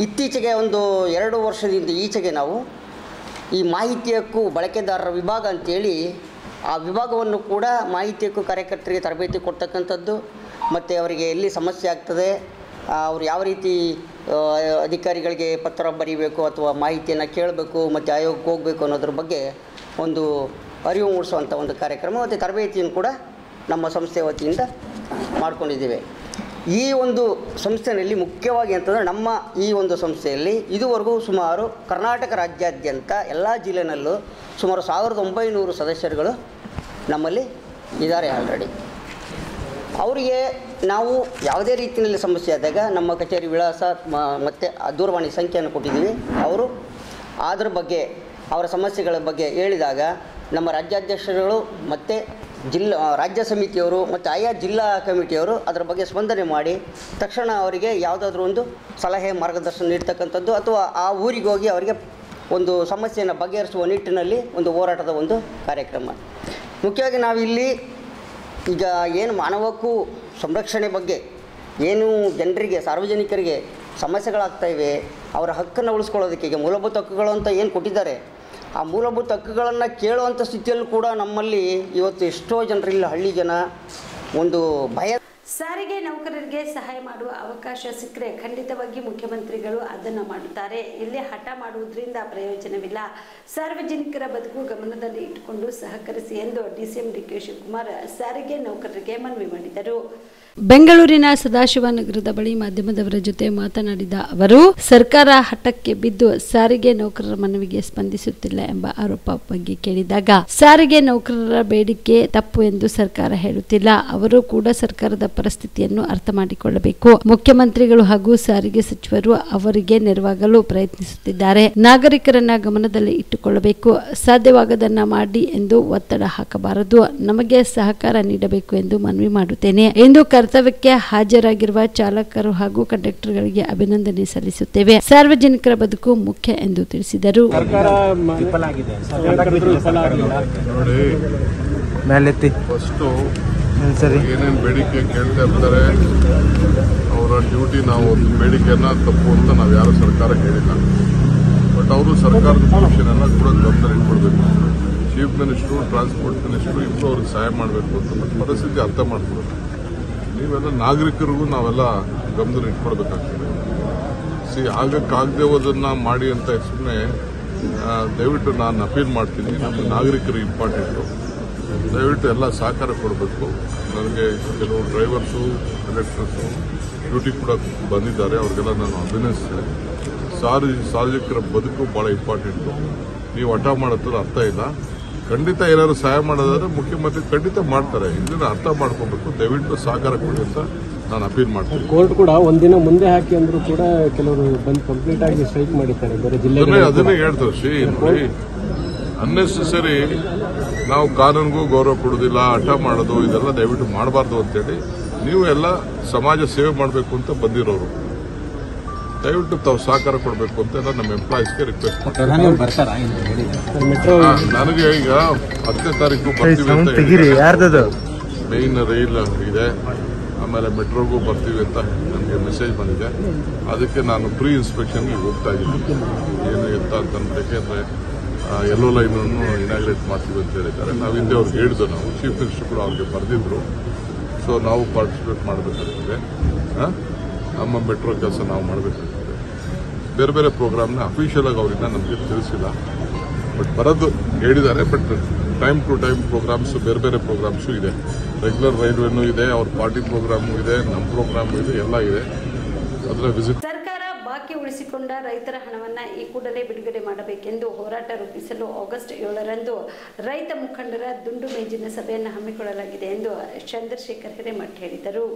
ಇತ್ತೀಚೆಗೆ ಒಂದು 2 ವರ್ಷದಿಂದ ಈಚೆಗೆ ನಾವು ಈ ಮಾಹಿತಿ ಹಕ್ಕು ಬಳಕೆದಾರರ ವಿಭಾಗ ಅಂತೇಳಿ ಆ ವಿಭಾಗವನ್ನು ಕೂಡ ಮಾಹಿತಿ ಹಕ್ಕು ಕಾರ್ಯಕರ್ತರಿಗೆ ತರಬೇತಿ ಕೊಡ್ತಕ್ಕಂಥದ್ದು, ಮತ್ತು ಅವರಿಗೆ ಎಲ್ಲಿ ಸಮಸ್ಯೆ ಆಗ್ತದೆ, ಅವ್ರು ಯಾವ ರೀತಿ ಅಧಿಕಾರಿಗಳಿಗೆ ಪತ್ರ ಬರೀಬೇಕು ಅಥವಾ ಮಾಹಿತಿಯನ್ನು ಕೇಳಬೇಕು ಮತ್ತು ಆಯೋಗಕ್ಕೆ ಹೋಗಬೇಕು ಅನ್ನೋದ್ರ ಬಗ್ಗೆ ಒಂದು ಅರಿವು ಮೂಡಿಸುವಂಥ ಒಂದು ಕಾರ್ಯಕ್ರಮ ಮತ್ತು ತರಬೇತಿಯನ್ನು ಕೂಡ ನಮ್ಮ ಸಂಸ್ಥೆ ವತಿಯಿಂದ ಮಾಡ್ಕೊಂಡಿದ್ದೇವೆ. ಈ ಒಂದು ಸಂಸ್ಥೆಯಲ್ಲಿ ಮುಖ್ಯವಾಗಿ ಅಂತಂದರೆ, ನಮ್ಮ ಈ ಒಂದು ಸಂಸ್ಥೆಯಲ್ಲಿ ಇದುವರೆಗೂ ಸುಮಾರು ಕರ್ನಾಟಕ ರಾಜ್ಯಾದ್ಯಂತ ಎಲ್ಲ ಜಿಲ್ಲೆನಲ್ಲೂ ಸುಮಾರು 1,900 ಸದಸ್ಯರುಗಳು ನಮ್ಮಲ್ಲಿ ಇದ್ದಾರೆ ಆಲ್ರೆಡಿ. ಅವರಿಗೆ ನಾವು ಯಾವುದೇ ರೀತಿಯಲ್ಲಿ ಸಮಸ್ಯೆ ಆದಾಗ ನಮ್ಮ ಕಚೇರಿ ವಿಳಾಸ ಮತ್ತು ದೂರವಾಣಿ ಸಂಖ್ಯೆಯನ್ನು ಕೊಟ್ಟಿದ್ದೀವಿ. ಅವರು ಅದರ ಬಗ್ಗೆ ಅವರ ಸಮಸ್ಯೆಗಳ ಬಗ್ಗೆ ಹೇಳಿದಾಗ ನಮ್ಮ ರಾಜ್ಯಾಧ್ಯಕ್ಷರುಗಳು ಮತ್ತು ರಾಜ್ಯ ಸಮಿತಿಯವರು ಮತ್ತು ಆಯಾ ಜಿಲ್ಲಾ ಕಮಿಟಿಯವರು ಅದರ ಬಗ್ಗೆ ಸ್ಪಂದನೆ ಮಾಡಿ ತಕ್ಷಣ ಅವರಿಗೆ ಯಾವುದಾದ್ರೂ ಒಂದು ಸಲಹೆ, ಮಾರ್ಗದರ್ಶನ ನೀಡ್ತಕ್ಕಂಥದ್ದು ಅಥವಾ ಆ ಊರಿಗೆ ಹೋಗಿ ಅವರಿಗೆ ಒಂದು ಸಮಸ್ಯೆಯನ್ನು ಬಗೆಹರಿಸುವ ನಿಟ್ಟಿನಲ್ಲಿ ಒಂದು ಹೋರಾಟದ ಒಂದು ಕಾರ್ಯಕ್ರಮ. ಮುಖ್ಯವಾಗಿ ನಾವಿಲ್ಲಿ ಈಗ ಏನು ಮಾನವ ಹಕ್ಕು ಸಂರಕ್ಷಣೆ ಬಗ್ಗೆ ಏನು ಜನರಿಗೆ, ಸಾರ್ವಜನಿಕರಿಗೆ ಸಮಸ್ಯೆಗಳಾಗ್ತಾಯಿವೆ, ಅವರ ಹಕ್ಕನ್ನು ಉಳಿಸ್ಕೊಳ್ಳೋದಕ್ಕೆ ಈಗ ಮೂಲಭೂತ ಹಕ್ಕುಗಳು ಅಂತ ಏನು ಕೊಟ್ಟಿದ್ದಾರೆ, ಆ ಮೂಲಭೂತ ಹಕ್ಕುಗಳನ್ನು ಕೇಳುವಂಥ ಸ್ಥಿತಿಯಲ್ಲೂ ಕೂಡ ನಮ್ಮಲ್ಲಿ ಇವತ್ತು ಎಷ್ಟೋ ಜನರಿಲ್ಲ, ಹಳ್ಳಿ ಜನ ಒಂದು ಭಯ. ಸಾರಿಗೆ ನೌಕರರಿಗೆ ಸಹಾಯ ಮಾಡುವ ಅವಕಾಶ ಸಿಕ್ಕರೆ ಖಂಡಿತವಾಗಿ ಮುಖ್ಯಮಂತ್ರಿಗಳು ಅದನ್ನು ಮಾಡುತ್ತಾರೆ. ಇಲ್ಲಿ ಹಠ ಮಾಡುವುದರಿಂದ ಪ್ರಯೋಜನವಿಲ್ಲ. ಸಾರ್ವಜನಿಕರ ಬದುಕು ಗಮನದಲ್ಲಿ ಇಟ್ಟುಕೊಂಡು ಸಹಕರಿಸಿ ಎಂದು DCM DK ಶಿವಕುಮಾರ್ ಸಾರಿಗೆ ನೌಕರರಿಗೆ ಮನವಿ ಮಾಡಿದರು. ಬೆಂಗಳೂರಿನ ಸದಾಶಿವನಗರದ ಬಳಿ ಮಾಧ್ಯಮದವರ ಜೊತೆ ಮಾತನಾಡಿದ ಅವರು, ಸರ್ಕಾರ ಹಠಕ್ಕೆ ಬಿದ್ದು ಸಾರಿಗೆ ನೌಕರರ ಮನವಿಗೆ ಸ್ಪಂದಿಸುತ್ತಿಲ್ಲ ಎಂಬ ಆರೋಪ ಬಗ್ಗೆ ಕೇಳಿದಾಗ, ಸಾರಿಗೆ ನೌಕರರ ಬೇಡಿಕೆ ತಪ್ಪು ಎಂದು ಸರ್ಕಾರ ಹೇಳುತ್ತಿಲ್ಲ. ಅವರು ಕೂಡ ಸರ್ಕಾರದ ಪರಿಸ್ಥಿತಿಯನ್ನು ಅರ್ಥ ಮಾಡಿಕೊಳ್ಳಬೇಕು. ಮುಖ್ಯಮಂತ್ರಿಗಳು ಹಾಗೂ ಸಾರಿಗೆ ಸಚಿವರು ಅವರಿಗೆ ನೆರವಾಗಲು ಪ್ರಯತ್ನಿಸುತ್ತಿದ್ದಾರೆ. ನಾಗರಿಕರನ್ನ ಗಮನದಲ್ಲಿ ಇಟ್ಟುಕೊಳ್ಳಬೇಕು. ಸಾಧ್ಯವಾಗದನ್ನ ಮಾಡಿ ಎಂದು ಒತ್ತಡ ಹಾಕಬಾರದು. ನಮಗೆ ಸಹಕಾರ ನೀಡಬೇಕು ಎಂದು ಮನವಿ ಮಾಡುತ್ತೇನೆ ಎಂದು ಕರ್ತವ್ಯಕ್ಕೆ ಹಾಜರಾಗಿರುವ ಚಾಲಕರು ಹಾಗೂ ಕಂಡಕ್ಟರ್ಗಳಿಗೆ ಅಭಿನಂದನೆ ಸಲ್ಲಿಸುತ್ತೇವೆ. ಸಾರ್ವಜನಿಕರ ಬದುಕು ಮುಖ್ಯ ಎಂದು ತಿಳಿಸಿದರು. ಏನೇನು ಬೇಡಿಕೆ ಕೇಳ್ತಾ ಇರ್ತಾರೆ ಅವರ ಡ್ಯೂಟಿ, ನಾವು ಒಂದು ಬೇಡಿಕೆಯನ್ನ ತಪ್ಪು ಅಂತ ನಾವು ಯಾರು ಸರ್ಕಾರ ಹೇಳಿಲ್ಲ. ಬಟ್ ಅವರು ಸರ್ಕಾರದ ಪೊಸಿಷನ್ ಎಲ್ಲ ಕೂಡ ಗಮನದಲ್ಲಿ ಇಟ್ಕೊಳ್ಬೇಕು. ಚೀಫ್ ಮಿನಿಸ್ಟ್ರು, ಟ್ರಾನ್ಸ್ಪೋರ್ಟ್ ಮಿನಿಸ್ಟ್ರು ಇಬ್ಬರು ಅವ್ರಿಗೆ ಸಹಾಯ ಮಾಡಬೇಕು ಅಂತ ಪರಿಸ್ಥಿತಿ ಅರ್ಥ ಮಾಡ್ಕೊಳ್ಬೇಕು. ನೀವೆಲ್ಲ ನಾಗರಿಕರಿಗೂ ನಾವೆಲ್ಲ ಗಮನದಲ್ಲಿ ಇಟ್ಕೊಳ್ಬೇಕಾಗ್ತದೆ. ಆಗಕ್ಕಾಗದೆ ಹೋದನ್ನ ಮಾಡಿ ಅಂತ ಸುಮ್ಮನೆ ದಯವಿಟ್ಟು ನಾನು ಅಪೀಲ್ ಮಾಡ್ತೀನಿ. ನಮ್ಮ ನಾಗರಿಕರು ಇಂಪಾರ್ಟೆಂಟು. ದಯವಿಟ್ಟು ಎಲ್ಲ ಸಹಕಾರ ಕೊಡಬೇಕು. ನನಗೆ ಕೆಲವು ಡ್ರೈವರ್ಸು, ಕಂಡಕ್ಟರ್ಸು ಡ್ಯೂಟಿ ಕೂಡ ಬಂದಿದ್ದಾರೆ. ಅವ್ರಿಗೆಲ್ಲ ನಾನು ಅಭಿನಂದಿಸ್ತೇನೆ. ಸಾರ್ವಜನಿಕರ ಬದುಕು ಬಹಳ ಇಂಪಾರ್ಟೆಂಟು. ನೀವು ಹಠ ಮಾಡೋದ್ರ ಅರ್ಥ ಇಲ್ಲ. ಖಂಡಿತ ಏನಾದ್ರು ಸಹಾಯ ಮಾಡೋದಾದ್ರೆ ಮುಖ್ಯಮಂತ್ರಿ ಖಂಡಿತ ಮಾಡ್ತಾರೆ. ಇದನ್ನ ಅರ್ಥ ಮಾಡ್ಕೋಬೇಕು. ದಯವಿಟ್ಟು ಸಹಕಾರ ಕೊಡಿ ಅಂತ ನಾನು ಅಪೀಲ್ ಮಾಡ್ತೀನಿ. ಕೋರ್ಟ್ ಕೂಡ ಒಂದಿನ ಮುಂದೆ ಹಾಕಿ ಅಂದ್ರೂ ಕೂಡ ಕೆಲವರು ಬಂದು ಕಂಪ್ಲೀಟ್ ಆಗಿ ಸ್ಟ್ರೈಕ್ ಮಾಡಿದ್ದಾರೆ. ಬೇರೆ ಜಿಲ್ಲೆ ಅದನ್ನೇ ಹೇಳ್ತಾರೆ. ನೋಡಿ, ಅನ್ನೆಸೆಸರಿ ನಾವು ಕಾನೂನಿಗೂ ಗೌರವ ಕೊಡೋದಿಲ್ಲ, ಹಠ ಮಾಡೋದು ಇದೆಲ್ಲ ದಯವಿಟ್ಟು ಮಾಡಬಾರ್ದು ಅಂತೇಳಿ ನೀವು ಎಲ್ಲ ಸಮಾಜ ಸೇವೆ ಮಾಡಬೇಕು ಅಂತ ಬಂದಿರೋರು. ದಯವಿಟ್ಟು ತಾವು ಸಹಕಾರ ಕೊಡಬೇಕು ಅಂತ ನಮ್ಮ ಎಂಪ್ಲಾಯೀಸ್ಗೆ ರಿಕ್ವೆಸ್ಟ್ ಮಾಡ್ತಾರೆ. ನನಗೆ ಈಗ 10ನೇ ತಾರೀಕು ಬರ್ತೀವಿ ಅಂತ ಮೇನ್ ರೈಲ್ ಇದೆ, ಆಮೇಲೆ ಮೆಟ್ರೋಗೂ ಬರ್ತೀವಿ ಅಂತ ನನಗೆ ಮೆಸೇಜ್ ಬಂದಿದೆ. ಅದಕ್ಕೆ ನಾನು ಪ್ರೀ ಇನ್ಸ್ಪೆಕ್ಷನ್ಗೆ ಹೋಗ್ತಾ ಇದ್ದೀನಿ. ಏನು ಎತ್ತ ಅಂತ ಯಾಕೆಂದ್ರೆ ಯೆಲ್ಲೋ ಲೈನನ್ನು ಇನಾಗ್ರೇಟ್ ಮಾಡ್ತೀವಿ ಅಂತ ಹೇಳಿದ್ದಾರೆ. ನಾವು ಹಿಂದೆ ಅವ್ರಿಗೆ ಹೇಳಿದ್ದು, ನಾವು ಚೀಫ್ ಮಿನಿಸ್ಟರ್ ಕೂಡ ಅವ್ರಿಗೆ ಬರೆದಿದ್ರು. ಸೊ ನಾವು ಪಾರ್ಟಿಸಿಪೇಟ್ ಮಾಡಬೇಕಾಗ್ತದೆ. ನಮ್ಮ ಮೆಟ್ರೋ ಕೆಲಸ ನಾವು ಮಾಡಬೇಕಾಗ್ತದೆ. ಬೇರೆ ಬೇರೆ ಪ್ರೋಗ್ರಾಮ್ನ ಅಫಿಷಿಯಲ್ ಆಗಿ ಅವರಿಂದ ನಮಗೆ ತಿಳಿಸಿಲ್ಲ. ಬಟ್ ಬರೋದು ಹೇಳಿದ್ದಾರೆ. But time to time programs, ಬೇರೆ ಬೇರೆ ಪ್ರೋಗ್ರಾಮ್ಸು ಇದೆ. ರೆಗ್ಯುಲರ್ ರೈಲ್ವೆನೂ ಇದೆ, ಅವ್ರ ಪಾರ್ಟಿ ಪ್ರೋಗ್ರಾಮು ಇದೆ, ನಮ್ಮ ಪ್ರೋಗ್ರಾಮು ಇದೆ, ಎಲ್ಲ ಇದೆ. ಅದರ ವಿಸಿಟ್ ಬಾಕಿ ಉಳಿಸಿಕೊಂಡ ರೈತರ ಹಣವನ್ನು ಈ ಕೂಡಲೇ ಬಿಡುಗಡೆ ಮಾಡಬೇಕೆಂದು ಹೋರಾಟ ರೂಪಿಸಲು ಆಗಸ್ಟ್ 7ರಂದು ರೈತ ಮುಖಂಡರ ದುಂಡು ಮೇಜಿನ ಸಭೆಯನ್ನು ಹಮ್ಮಿಕೊಳ್ಳಲಾಗಿದೆ ಎಂದು ಚಂದ್ರಶೇಖರ್ ಹಿರೇಮಠ್ ಹೇಳಿದರು.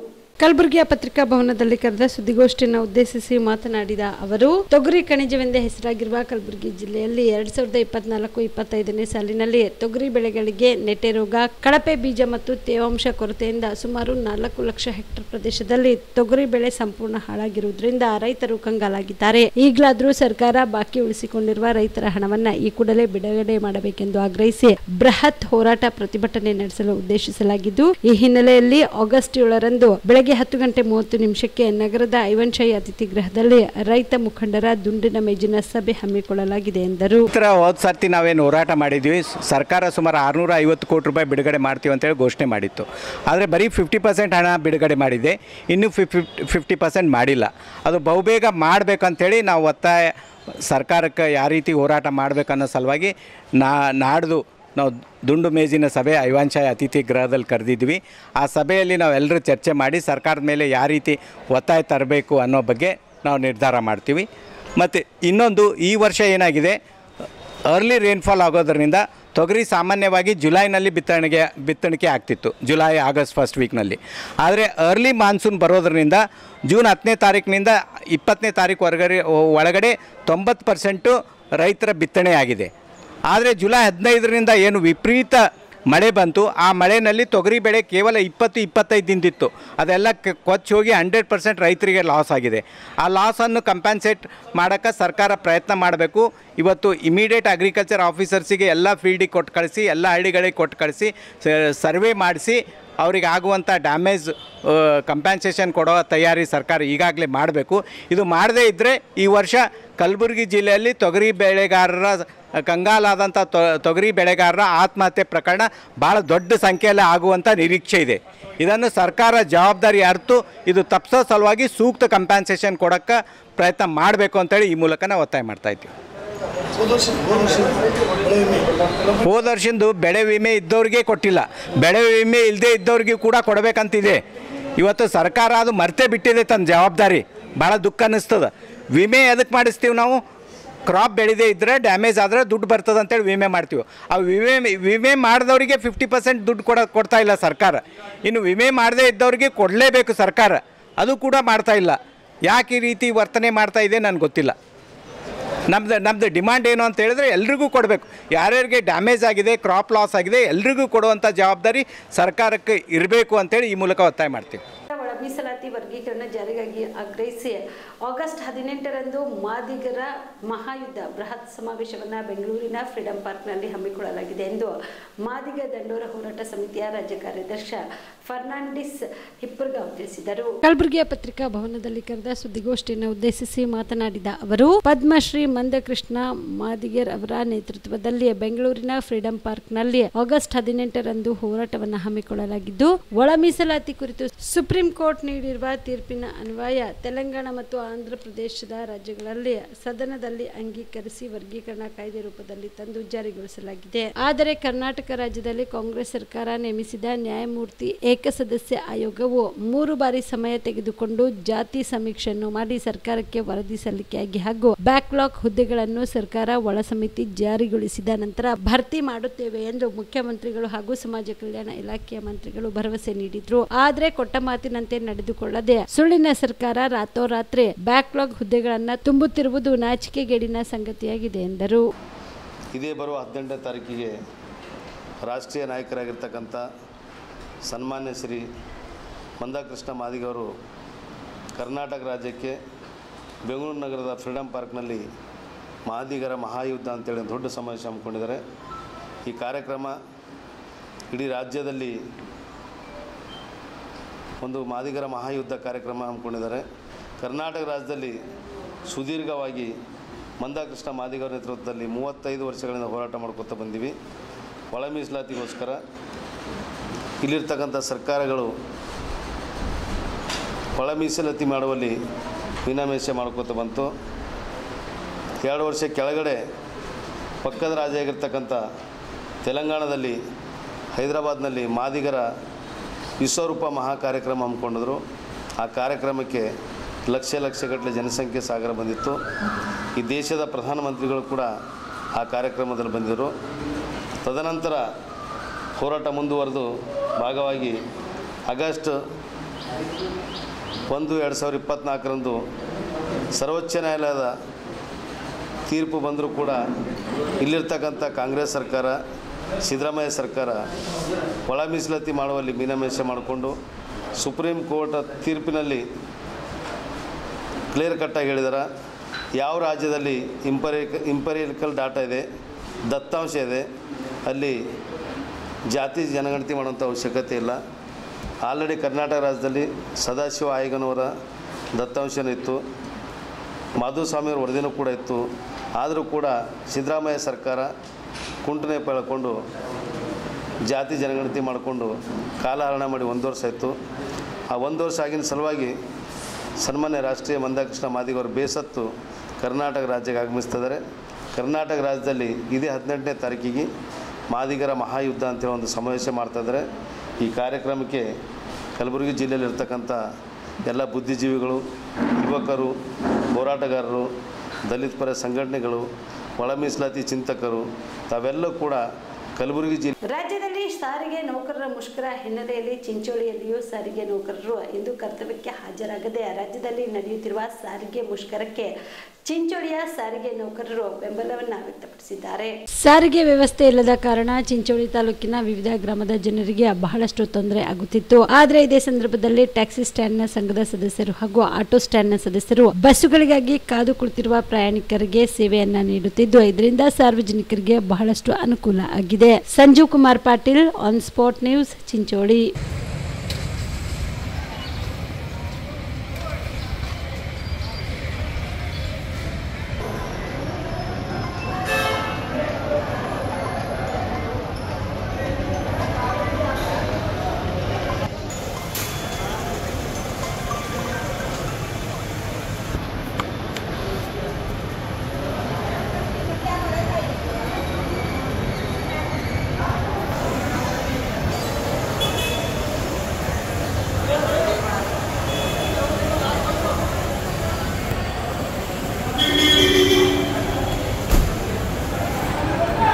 ಕಲಬುರಗಿಯ ಪತ್ರಿಕಾ ಭವನದಲ್ಲಿ ಕರೆದ ಸುದ್ದಿಗೋಷ್ಠಿಯನ್ನು ಉದ್ದೇಶಿಸಿ ಮಾತನಾಡಿದ ಅವರು, ತೊಗರಿ ಕಣಿಜವೆಂದೇ ಹೆಸರಾಗಿರುವ ಕಲಬುರಗಿ ಜಿಲ್ಲೆಯಲ್ಲಿ 2024-25ನೇ ಸಾಲಿನಲ್ಲಿ ತೊಗರಿ ಬೆಳೆಗಳಿಗೆ ನೆಟ್ಟೆ ರೋಗ, ಕಳಪೆ ಬೀಜ ಮತ್ತು ತೇವಾಂಶ ಕೊರತೆಯಿಂದ ಸುಮಾರು 4 ಲಕ್ಷ ಹೆಕ್ಟೇರ್ ಪ್ರದೇಶದಲ್ಲಿ ತೊಗರಿ ಬೆಳೆ ಸಂಪೂರ್ಣ ಹಾಳಾಗಿರುವುದರಿಂದ ರೈತರು ಕಂಗಾಲಾಗಿದ್ದಾರೆ. ಈಗಲಾದರೂ ಸರ್ಕಾರ ಬಾಕಿ ಉಳಿಸಿಕೊಂಡಿರುವ ರೈತರ ಹಣವನ್ನ ಈ ಕೂಡಲೇ ಬಿಡುಗಡೆ ಮಾಡಬೇಕೆಂದು ಆಗ್ರಹಿಸಿ ಬೃಹತ್ ಹೋರಾಟ ಪ್ರತಿಭಟನೆ ನಡೆಸಲು ಉದ್ದೇಶಿಸಲಾಗಿದ್ದು, ಈ ಹಿನ್ನೆಲೆಯಲ್ಲಿ ಆಗಸ್ಟ್ 7ರಂದು ಬೆಳಗ್ಗೆ 10:30 ನಗರದ ಐವನ್ಶಾಹಿ ಅತಿಥಿ ಗೃಹದಲ್ಲಿ ರೈತ ಮುಖಂಡರ ದುಂಡಿನ ಮೇಜಿನ ಸಭೆ ಹಮ್ಮಿಕೊಳ್ಳಲಾಗಿದೆ ಎಂದರು. ಹೋದ ಸರ್ತಿ ನಾವೇನು ಹೋರಾಟ ಮಾಡಿದ್ವಿ, ಸರ್ಕಾರ ಸುಮಾರು 650 ಕೋಟಿ ರೂಪಾಯಿ ಬಿಡುಗಡೆ ಮಾಡ್ತೀವಿ ಅಂತೇಳಿ ಘೋಷಣೆ ಮಾಡಿತ್ತು. ಆದರೆ ಬರೀ 50% ಹಣ ಬಿಡುಗಡೆ ಮಾಡಿದೆ, ಇನ್ನೂ 50% ಮಾಡಿಲ್ಲ. ಅದು ಬಹುಬೇಗ ಮಾಡಬೇಕಂತೇಳಿ ನಾವು ಒತ್ತಾಯ ಸರ್ಕಾರಕ್ಕೆ ಯಾವ ರೀತಿ ಹೋರಾಟ ಮಾಡಬೇಕನ್ನೋ ಸಲುವಾಗಿ ನಾಡ್ದು ನಾವು ದುಂಡು ಮೇಜಿನ ಸಭೆ ಐವನ್ಶಾಹಿ ಅತಿಥಿ ಗೃಹದಲ್ಲಿ ಕರೆದಿದ್ವಿ. ಆ ಸಭೆಯಲ್ಲಿ ನಾವೆಲ್ಲರೂ ಚರ್ಚೆ ಮಾಡಿ ಸರ್ಕಾರದ ಮೇಲೆ ಯಾವ ರೀತಿ ಒತ್ತಾಯ ತರಬೇಕು ಅನ್ನೋ ಬಗ್ಗೆ ನಾವು ನಿರ್ಧಾರ ಮಾಡ್ತೀವಿ. ಮತ್ತು ಇನ್ನೊಂದು, ಈ ವರ್ಷ ಏನಾಗಿದೆ, ಅರ್ಲಿ ರೇನ್ಫಾಲ್ ಆಗೋದ್ರಿಂದ ತೊಗರಿ ಸಾಮಾನ್ಯವಾಗಿ ಜುಲೈನಲ್ಲಿ ಬಿತ್ತಣಿಕೆ ಆಗ್ತಿತ್ತು, ಜುಲೈ ಆಗಸ್ಟ್ ಫಸ್ಟ್ ವೀಕ್ನಲ್ಲಿ. ಆದರೆ ಅರ್ಲಿ ಮಾನ್ಸೂನ್ ಬರೋದ್ರಿಂದ ಜೂನ್ 10ನೇ ತಾರೀಕಿನಿಂದ 20ನೇ ತಾರೀಕು ಒಳಗಡೆ 90% ರೈತರ ಬಿತ್ತನೆ ಆಗಿದೆ. ಆದರೆ ಜುಲೈ 15ರಿಂದ ಏನು ವಿಪರೀತ ಮಳೆ ಬಂತು, ಆ ಮಳೆಯಲ್ಲಿ ತೊಗರಿ ಬೆಳೆ ಕೇವಲ 20-25 ದಿನದಿತ್ತು. ಅದೆಲ್ಲ ಕೊಚ್ಚಿ ಹೋಗಿ 100% ರೈತರಿಗೆ ಲಾಸ್ ಆಗಿದೆ. ಆ ಲಾಸನ್ನು ಕಂಪೆನ್ಸೇಟ್ ಮಾಡೋಕ್ಕೆ ಸರ್ಕಾರ ಪ್ರಯತ್ನ ಮಾಡಬೇಕು. ಇವತ್ತು ಇಮಿಡಿಯೇಟ್ ಅಗ್ರಿಕಲ್ಚರ್ ಆಫೀಸರ್ಸಿಗೆ ಎಲ್ಲ ಫೀಲ್ಡಿಗೆ ಕೊಟ್ಟು ಕಳಿಸಿ, ಎಲ್ಲ ಹಳ್ಳಿಗಳಿಗೆ ಕೊಟ್ಟು ಕಳಿಸಿ ಸರ್ವೆ ಮಾಡಿಸಿ ಅವರಿಗೆ ಆಗುವಂಥ ಡ್ಯಾಮೇಜ್ ಕಂಪೆನ್ಸೇಷನ್ ಕೊಡೋ ತಯಾರಿ ಸರ್ಕಾರ ಈಗಾಗಲೇ ಮಾಡಬೇಕು. ಇದು ಮಾಡದೇ ಇದ್ದರೆ ಈ ವರ್ಷ ಕಲಬುರಗಿ ಜಿಲ್ಲೆಯಲ್ಲಿ ತೊಗರಿ ಬೆಳೆಗಾರರ ಕಂಗಾಲಾದಂಥ ತೊಗರಿ ಬೆಳೆಗಾರರ ಆತ್ಮಹತ್ಯೆ ಪ್ರಕರಣ ಭಾಳ ದೊಡ್ಡ ಸಂಖ್ಯೆಯಲ್ಲಿ ಆಗುವಂಥ ನಿರೀಕ್ಷೆ ಇದೆ. ಇದನ್ನು ಸರ್ಕಾರ ಜವಾಬ್ದಾರಿ ಅರಿತು ಇದು ತಪ್ಪಿಸೋ ಸಲುವಾಗಿ ಸೂಕ್ತ ಕಂಪೆನ್ಸೇಷನ್ ಕೊಡೋಕ್ಕೆ ಪ್ರಯತ್ನ ಮಾಡಬೇಕು ಅಂತೇಳಿ ಈ ಮೂಲಕ ನಾವು ಒತ್ತಾಯ ಮಾಡ್ತಾಯಿದ್ದೀವಿ. ಹೋದ ವರ್ಷದ್ದು ಬೆಳೆ ವಿಮೆ ಇದ್ದವ್ರಿಗೆ ಕೊಟ್ಟಿಲ್ಲ, ಬೆಳೆ ವಿಮೆ ಇಲ್ಲದೆ ಇದ್ದವ್ರಿಗೆ ಕೂಡ ಕೊಡಬೇಕಂತಿದೆ. ಇವತ್ತು ಸರ್ಕಾರ ಅದು ಮರ್ತೇ ಬಿಟ್ಟಿದೆ ತನ್ನ ಜವಾಬ್ದಾರಿ. ಭಾಳ ದುಃಖ ಅನ್ನಿಸ್ತದೆ. ವಿಮೆ ಎದಕ್ಕೆ ಮಾಡಿಸ್ತೀವಿ ನಾವು? ಕ್ರಾಪ್ ಬೆಳೆದೇ ಇದ್ದರೆ ಡ್ಯಾಮೇಜ್ ಆದರೆ ದುಡ್ಡು ಬರ್ತದೆ ಅಂತೇಳಿ ವಿಮೆ ಮಾಡ್ತೀವಿ. ಆ ವಿಮೆ ಮಾಡಿದವರಿಗೆ 50% ದುಡ್ಡು ಕೊಡ್ತಾ ಇಲ್ಲ ಸರ್ಕಾರ. ಇನ್ನು ವಿಮೆ ಮಾಡದೇ ಇದ್ದವ್ರಿಗೆ ಕೊಡಲೇಬೇಕು ಸರ್ಕಾರ, ಅದು ಕೂಡ ಮಾಡ್ತಾ ಇಲ್ಲ. ಯಾಕೆ ಈ ರೀತಿ ವರ್ತನೆ ಮಾಡ್ತಾ ಇದೆ ನನಗೆ ಗೊತ್ತಿಲ್ಲ. ನಮ್ಮದು ಡಿಮಾಂಡ್ ಏನು ಅಂತ ಹೇಳಿದ್ರೆ ಎಲ್ರಿಗೂ ಕೊಡಬೇಕು. ಯಾರ್ಯಾರಿಗೆ ಡ್ಯಾಮೇಜ್ ಆಗಿದೆ, ಕ್ರಾಪ್ ಲಾಸ್ ಆಗಿದೆ, ಎಲ್ರಿಗೂ ಕೊಡುವಂಥ ಜವಾಬ್ದಾರಿ ಸರ್ಕಾರಕ್ಕೆ ಇರಬೇಕು ಅಂತೇಳಿ ಈ ಮೂಲಕ ಒತ್ತಾಯ ಮಾಡ್ತೀವಿ. ಒಳ ಮೀಸಲಾತಿ ವರ್ಗೀಕರಣ ಜಾರಿಗಾಗಿ ಆಗ್ರಹಿಸಿ ಆಗಸ್ಟ್ 18ರಂದು ಮಾದಿಗರ ಮಹಾಯುದ್ಧ ಬೃಹತ್ ಸಮಾವೇಶವನ್ನು ಬೆಂಗಳೂರಿನ ಫ್ರೀಡಂ ಪಾರ್ಕ್ನಲ್ಲಿ ಹಮ್ಮಿಕೊಳ್ಳಲಾಗಿದೆ ಎಂದು ಮಾದಿಗ ದಂಡೋರ ಹೋರಾಟ ಸಮಿತಿಯ ರಾಜ್ಯ ಕಾರ್ಯದರ್ಶಿ ಫರ್ನಾಂಡಿಸ್ ಹಿಪ್ಪರ್ಗಾಂವ್ ತಿಳಿಸಿದರು. ಕಲಬುರಗಿಯ ಪತ್ರಿಕಾ ಭವನದಲ್ಲಿ ಕರೆದ ಸುದ್ದಿಗೋಷ್ಠಿಯನ್ನು ಉದ್ದೇಶಿಸಿ ಮಾತನಾಡಿದ ಅವರು, ಪದ್ಮಶ್ರೀ ಮಂದಕೃಷ್ಣ ಮಾದಿಗರ್ ಅವರ ನೇತೃತ್ವದಲ್ಲಿ ಬೆಂಗಳೂರಿನ ಫ್ರೀಡಂ ಪಾರ್ಕ್ನಲ್ಲಿ ಆಗಸ್ಟ್ 18ರಂದು ಹೋರಾಟವನ್ನು ಹಮ್ಮಿಕೊಳ್ಳಲಾಗಿದ್ದು, ಒಳ ಮೀಸಲಾತಿ ಕುರಿತು ಸುಪ್ರೀಂ ಕೋರ್ಟ್ ನೀಡಿರುವ ತೀರ್ಪಿನ ಅನ್ವಯ ತೆಲಂಗಾಣ ಮತ್ತು ಆಂಧ್ರ ಪ್ರದೇಶದ ರಾಜ್ಯಗಳಲ್ಲಿ ಸದನದಲ್ಲಿ ಅಂಗೀಕರಿಸಿ ವರ್ಗೀಕರಣ ಕಾಯ್ದೆ ರೂಪದಲ್ಲಿ ತಂದು ಜಾರಿಗೊಳಿಸಲಾಗಿದೆ. ಆದರೆ ಕರ್ನಾಟಕ ರಾಜ್ಯದಲ್ಲಿ ಕಾಂಗ್ರೆಸ್ ಸರ್ಕಾರ ನೇಮಿಸಿದ ನ್ಯಾಯಮೂರ್ತಿ ಏಕಸದಸ್ಯ ಆಯೋಗವು 3 ಬಾರಿ ಸಮಯ ತೆಗೆದುಕೊಂಡು ಜಾತಿ ಸಮೀಕ್ಷೆಯನ್ನು ಮಾಡಿ ಸರ್ಕಾರಕ್ಕೆ ವರದಿ ಸಲ್ಲಿಕೆಯಾಗಿ ಹಾಗೂ ಬ್ಯಾಕ್ಲಾಗ್ ಹುದ್ದೆಗಳನ್ನು ಸರ್ಕಾರ ಒಳ ಸಮಿತಿ ಜಾರಿಗೊಳಿಸಿದ ನಂತರ ಭರ್ತಿ ಮಾಡುತ್ತೇವೆ ಎಂದು ಮುಖ್ಯಮಂತ್ರಿಗಳು ಹಾಗೂ ಸಮಾಜ ಕಲ್ಯಾಣ ಇಲಾಖೆಯ ಮಂತ್ರಿಗಳು ಭರವಸೆ ನೀಡಿದ್ರು. ಆದರೆ ಕೊಟ್ಟ ಮಾತಿನಂತೆ ನಡೆದುಕೊಳ್ಳದೆ ಸುಳ್ಳಿನ ಸರ್ಕಾರ ರಾತ್ರೋರಾತ್ರಿ ಬ್ಯಾಕ್ಲಾಗ್ ಹುದ್ದೆಗಳನ್ನು ತುಂಬುತ್ತಿರುವುದು ನಾಚಿಕೆಗೇಡಿನ ಸಂಗತಿಯಾಗಿದೆ ಎಂದರು. ಇದೇ ಬರುವ 18ನೇ ತಾರೀಕಿಗೆ ರಾಷ್ಟ್ರೀಯ ನಾಯಕರಾಗಿರ್ತಕ್ಕಂಥ ಸನ್ಮಾನ್ಯ ಶ್ರೀ ಮಂದಕೃಷ್ಣ ಮಾದಿಗವರು ಕರ್ನಾಟಕ ರಾಜ್ಯಕ್ಕೆ ಬೆಂಗಳೂರು ನಗರದ ಫ್ರೀಡಂ ಪಾರ್ಕ್ನಲ್ಲಿ ಮಾದಿಗರ ಮಹಾಯುದ್ಧ ಅಂತೇಳಿ ದೊಡ್ಡ ಸಮಾವೇಶ ಹಮ್ಮಿಕೊಂಡಿದ್ದಾರೆ. ಈ ಕಾರ್ಯಕ್ರಮ ಇಡೀ ರಾಜ್ಯದಲ್ಲಿ ಒಂದು ಮಾದಿಗರ ಮಹಾಯುದ್ಧ ಕಾರ್ಯಕ್ರಮ ಹಮ್ಮಿಕೊಂಡಿದ್ದಾರೆ. ಕರ್ನಾಟಕ ರಾಜ್ಯದಲ್ಲಿ ಸುದೀರ್ಘವಾಗಿ ಮಂದಕೃಷ್ಣ ಮಾದಿಗರ ನೇತೃತ್ವದಲ್ಲಿ 35 ವರ್ಷಗಳಿಂದ ಹೋರಾಟ ಮಾಡ್ಕೊತಾ ಬಂದೀವಿ. ಒಳ ಮೀಸಲಾತಿಗೋಸ್ಕರ ಇಲ್ಲಿರ್ತಕ್ಕಂಥ ಸರ್ಕಾರಗಳು ಒಳ ಮೀಸಲಾತಿ ಮಾಡುವಲ್ಲಿ ವಿನಾಮೇಷ ಮಾಡ್ಕೊತಾ ಬಂತು. 2 ವರ್ಷ ಕೆಳಗಡೆ ಪಕ್ಕದ ರಾಜ್ಯ ಆಗಿರ್ತಕ್ಕಂಥ ತೆಲಂಗಾಣದಲ್ಲಿ ಹೈದರಾಬಾದ್ನಲ್ಲಿ ಮಾದಿಗರ ವಿಶ್ವರೂಪ ಮಹಾ ಕಾರ್ಯಕ್ರಮ ಹಮ್ಮಿಕೊಂಡಿದ್ರು. ಆ ಕಾರ್ಯಕ್ರಮಕ್ಕೆ ಲಕ್ಷಗಟ್ಟಲೆ ಜನಸಂಖ್ಯೆ ಸಾಗರ ಬಂದಿತ್ತು. ಈ ದೇಶದ ಪ್ರಧಾನಮಂತ್ರಿಗಳು ಕೂಡ ಆ ಕಾರ್ಯಕ್ರಮದಲ್ಲಿ ಬಂದಿದ್ದರು. ತದನಂತರ ಹೋರಾಟ ಮುಂದುವರೆದು ಭಾಗವಾಗಿ ಆಗಸ್ಟ್ 1, 2024ರಂದು ಸರ್ವೋಚ್ಚ ನ್ಯಾಯಾಲಯದ ತೀರ್ಪು ಬಂದರೂ ಕೂಡ ಇಲ್ಲಿರ್ತಕ್ಕಂಥ ಕಾಂಗ್ರೆಸ್ ಸರ್ಕಾರ, ಸಿದ್ದರಾಮಯ್ಯ ಸರ್ಕಾರ ಒಳ ಮೀಸಲಾತಿ ಮಾಡುವಲ್ಲಿ ಮೀನಾಮೇಷ ಮಾಡಿಕೊಂಡು ಸುಪ್ರೀಂ ಕೋರ್ಟ್ ತೀರ್ಪಿನಲ್ಲಿ ಕ್ಲಿಯರ್ ಕಟ್ಟಾಗಿ ಹೇಳಿದ್ದಾರೆ. ಯಾವ ರಾಜ್ಯದಲ್ಲಿ ಇಂಪೀರಿಯಲ್ ಡಾಟಾ ಇದೆ, ದತ್ತಾಂಶ ಇದೆ, ಅಲ್ಲಿ ಜಾತಿ ಜನಗಣತಿ ಮಾಡುವಂಥ ಅವಶ್ಯಕತೆ ಇಲ್ಲ. ಆಲ್ರೆಡಿ ಕರ್ನಾಟಕ ರಾಜ್ಯದಲ್ಲಿ ಸದಾಶಿವ ಆಯೋಗನವರ ದತ್ತಾಂಶನೂ ಇತ್ತು, ಮಾಧುಸ್ವಾಮಿಯವ್ರ ವರದಿನೂ ಕೂಡ ಇತ್ತು. ಆದರೂ ಕೂಡ ಸಿದ್ದರಾಮಯ್ಯ ಸರ್ಕಾರ ಕುಂಟನೆ ಬೆಳ್ಕೊಂಡು ಜಾತಿ ಜನಗಣತಿ ಮಾಡಿಕೊಂಡು ಕಾಲಹರಣ ಮಾಡಿ 1 ವರ್ಷ ಆಯಿತು. ಆ 1 ವರ್ಷ ಆಗಿನ ಸಲುವಾಗಿ ಸನ್ಮಾನ್ಯ ರಾಷ್ಟ್ರೀಯ ಮಂದಕೃಷ್ಣ ಮಾದಿಗವರು ಬೇಸತ್ತು ಕರ್ನಾಟಕ ರಾಜ್ಯಕ್ಕೆ ಆಗಮಿಸ್ತಿದ್ದಾರೆ. ಕರ್ನಾಟಕ ರಾಜ್ಯದಲ್ಲಿ ಇದೇ 18ನೇ ತಾರೀಕಿಗೆ ಮಾದಿಗರ ಮಹಾಯುದ್ಧ ಅಂತೇಳಿ ಒಂದು ಸಮಾವೇಶ ಮಾಡ್ತಾಯಿದ್ದಾರೆ. ಈ ಕಾರ್ಯಕ್ರಮಕ್ಕೆ ಕಲಬುರಗಿ ಜಿಲ್ಲೆಯಲ್ಲಿರ್ತಕ್ಕಂಥ ಎಲ್ಲ ಬುದ್ಧಿಜೀವಿಗಳು, ಯುವಕರು, ಹೋರಾಟಗಾರರು, ದಲಿತ ಪರ ಸಂಘಟನೆಗಳು, ಒಳ ಮೀಸಲಾತಿ ಚಿಂತಕರು ತಾವೆಲ್ಲೂ ಕೂಡ ಕಲಬುರಗಿ ಜಿಲ್ಲೆ. ರಾಜ್ಯದಲ್ಲಿ ಸಾರಿಗೆ ನೌಕರರ ಮುಷ್ಕರ ಹಿನ್ನೆಲೆಯಲ್ಲಿ ಚಿಂಚೋಳಿಯಲ್ಲಿಯೂ ಸಾರಿಗೆ ನೌಕರರು ಇಂದು ಕರ್ತವ್ಯಕ್ಕೆ ಹಾಜರಾಗದೆ ರಾಜ್ಯದಲ್ಲಿ ನಡೆಯುತ್ತಿರುವ ಸಾರಿಗೆ ಮುಷ್ಕರಕ್ಕೆ ಚಿಂಚೋಳಿಯ ಸಾರಿಗೆ ನೌಕರರು ಬೆಂಬಲವನ್ನು ವ್ಯಕ್ತಪಡಿಸಿದ್ದಾರೆ. ಸಾರಿಗೆ ವ್ಯವಸ್ಥೆ ಇಲ್ಲದ ಕಾರಣ ಚಿಂಚೋಳಿ ತಾಲೂಕಿನ ವಿವಿಧ ಗ್ರಾಮದ ಜನರಿಗೆ ಬಹಳಷ್ಟು ತೊಂದರೆ ಆಗುತ್ತಿತ್ತು. ಆದರೆ ಇದೇ ಸಂದರ್ಭದಲ್ಲಿ ಟ್ಯಾಕ್ಸಿ ಸ್ಟ್ಯಾಂಡ್ನ ಸಂಘದ ಸದಸ್ಯರು ಹಾಗೂ ಆಟೋ ಸ್ಟ್ಯಾಂಡ್ನ ಸದಸ್ಯರು ಬಸ್ಸುಗಳಿಗಾಗಿ ಕಾದು ಕುಳಿತಿರುವ ಪ್ರಯಾಣಿಕರಿಗೆ ಸೇವೆಯನ್ನ ನೀಡುತ್ತಿದ್ದು, ಇದರಿಂದ ಸಾರ್ವಜನಿಕರಿಗೆ ಬಹಳಷ್ಟು ಅನುಕೂಲ ಆಗಿದೆ. Sanjeev Kumar Patil, on spot news, Chincholi.